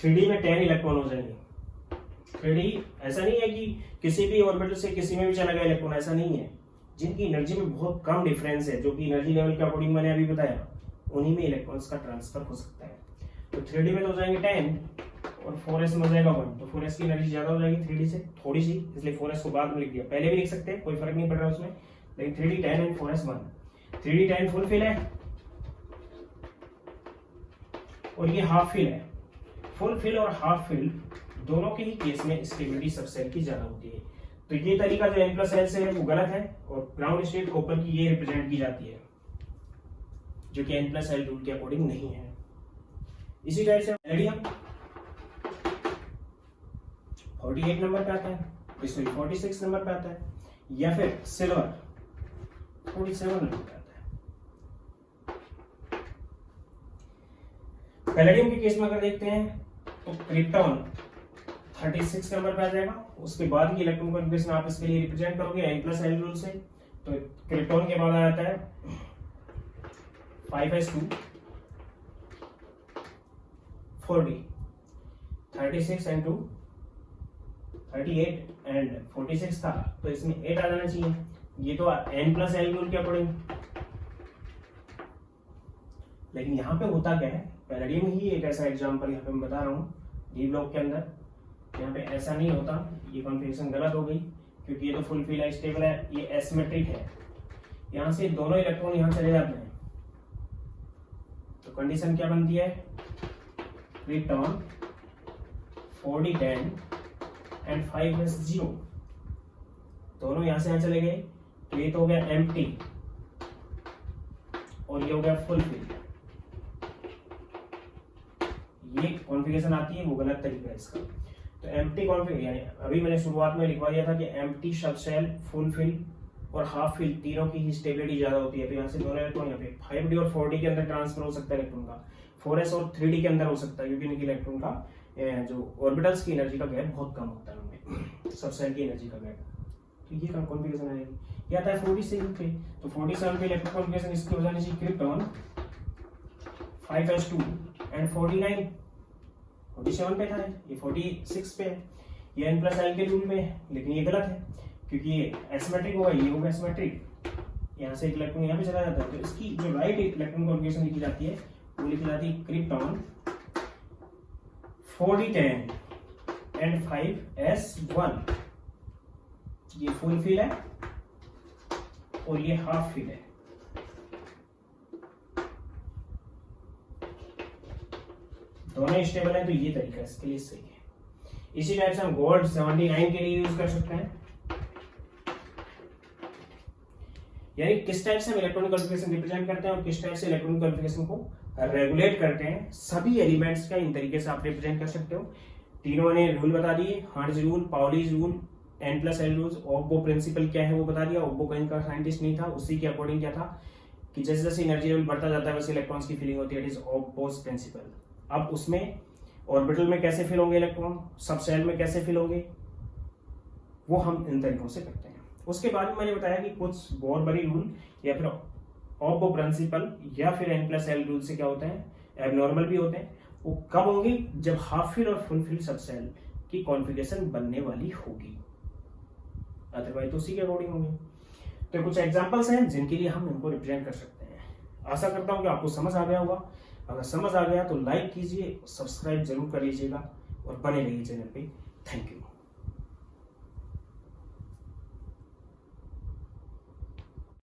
3D में 10 इलेक्ट्रॉन हो जाएंगे। 3D ऐसा नहीं है कि किसी भी ऑर्बिटल से किसी में भी चला गया इलेक्ट्रॉन, ऐसा नहीं है। जिनकी एनर्जी में बहुत कम डिफरेंस है, जो कि एनर्जी लेवल के अकॉर्डिंग मैंने अभी बताया, उन्हीं में इलेक्ट्रॉन्स का ट्रांसफर हो सकता है। तो 3D में तो हो जाएंगे 10 और 4s में हो जाएगा 1, तो 4s की एनर्जी ज्यादा हो जाएगी 3D से थोड़ी सी, इसलिए 4s को बाद में लिख दिया। पहले भी लिख सकते हैं, कोई फर्क नहीं पड़ रहा उसमें, लेकिन 3D 10 and 4s 1। 3D 10 full fill है और ये हाफ फिल है। फुल फिल और हाफ फिल दोनों के ही केस में स्टेबिलिटी सबसेल की ज्यादा होती है। तो ये तरीका जो N+L से है वो गलत है, और ग्राउंड स्टेट कॉपर की ये रिप्रेजेंट की जाती है, जो कि N+L रूल के अकॉर्डिंग नहीं है। इसी टाइप से पैलेडियम 48 नंबर पे आता है, इसमें 46 नंबर पे आता है, या फिर सिल्वर 47 नंबर पे आता है। पैलेडियम के केस में अगर देखते हैं तो क्रिप्टॉन 36 नंबर पे आ जाएगा। उसके बाद की इलेक्ट्रॉन कॉन्फ़िगरेशन आप इसके लिए रिप्रेजेंट करोगे N+L रूल से। तो क्रिप्टॉन के बाद आ जाता है 5s2 40, 36 and 2 38 एंड 46 था, तो इसमें 8 आ जाना चाहिए। ये तो N+L रूल के अकॉर्डिंग। लेकिन यहाँ पे होता क्या है, पैलेडियम ही एक ऐसा एग्जांपल यहाँ पे मैं बता रहा हूँ डी ब्लॉक के अंदर, यहाँ पे ऐसा नहीं होता। ये कॉन्फ़िगरेशन गलत हो गई, क्योंकि ये तो फुल फिल है, स्टेबल है, ये एसिमेट्रिक है। यहाँ से दोनों इलेक्ट्रॉन यहाँ चले जाते हैं, तो कंडीशन क्या बनती है, क्रिप्टॉन 40 10 एंड 5s0, दोनों यहाँ से यहाँ चले गए, तो ये तो हो गया एम्प्टी और ये हो गया फुल फिल। ये कॉन्फ़िगरेशन आती है, वो गलत तरीका है इसका। तो एम्प्टी कॉन्फ़िगरेशन, यानी अभी मैंने शुरुआत में लिखवा दिया था कि एम्प्टी सबसेल, फुल फिल और हाफ फिल तीनों की ही स्टेबिलिटी ज्यादा होती है। तो यहाँ से दोनों इलेक्ट्रॉन यहाँ पे 5d और 4d के अंदर ट्रांसफर हो सकता है इलेक्ट्रॉन का, 4s और 3d के अंदर हो सकता है, क्योंकि इनकी इलेक्ट्रॉन का जो ऑर्बिटल्स की एनर्जी का गैप बहुत कम होता है उनमें, सबसेल की एनर्जी का गैप। तो ये कॉन्फ़िगरेशन आएगी। ये आता है 47 पे, तो 47 पे इलेक्ट्रॉन कॉन्फ़िगरेशन इसकी हो जानी चाहिए क्रिप्टॉन 5s2 एंड 49 47 पे था, ये 46 पे है। ये N+L के रूल में है, लेकिन ये गलत है, क्योंकि ये एसिमेट्रिक होगा, ये होगा एसिमेट्रिक। यहाँ से एक इलेक्ट्रॉन यहाँ पे चला जाता है, तो इसकी जो राइट इलेक्ट्रॉन कॉन्फ़िगरेशन लिखी जाती है वो लिखी जाती है क्रिप्टॉन 40 10 एंड 5s1। ये फुल फिल है और ये हाफ फिल है। दोनों स्टेबल है, तो ये तरीका इसके लिए सही है। इसी टाइप से हम गोल्ड 79 के लिए यूज कर सकते हैं। यानी किस टाइप से हम इलेक्ट्रॉनिक कॉन्फ़िगरेशन रिप्रेजेंट करते हैं और किस टाइप से इलेक्ट्रॉनिक कॉन्फ़िगरेशन को रेगुलेट करते हैं, सभी एलिमेंट्स का इन तरीके से आप रिप्रेजेंट कर सकते हो। तीनों ने रूल बता दिए, Hertz rule, Pauli's rule, N+L rules. Aufbau principle क्या है वो बता दिया। ऑब्बो कहीं का साइंटिस्ट नहीं था, उसी के अकॉर्डिंग क्या था कि जैसे जैसे एनर्जी लेवल बढ़ता जाता है वैसे इलेक्ट्रॉन्स की फीलिंग होती है, इट इज ऑब्बोस प्रिंसिपल। अब उसमें ऑर्बिटल में कैसे फिल होंगे इलेक्ट्रॉन, सबसेल में कैसे फिल होंगे, वो हम इन तरीकों से करते हैं। उसके बाद में मैंने बताया कि कुछ बोर-बरी रूल या फिर ऑब्बो प्रिंसिपल या फिर N+L रूल से क्या होते हैं, एबनॉर्मल भी होते हैं। वो कब होंगे, जब हाफ फिल और फुल फिल सबसेल की कॉन्फ़िगरेशन बनने वाली होगी, अदरवाइज तो उसी के अकॉर्डिंग होंगे। तो कुछ एग्जांपल्स हैं जिनके लिए हम इनको रिप्रेजेंट कर सकते हैं। आशा करता हूं कि आपको समझ आ गया होगा। अगर समझ आ गया तो लाइक कीजिए, सब्सक्राइब जरूर कर लीजिएगा और बने रहिए चैनल पे। Thank you.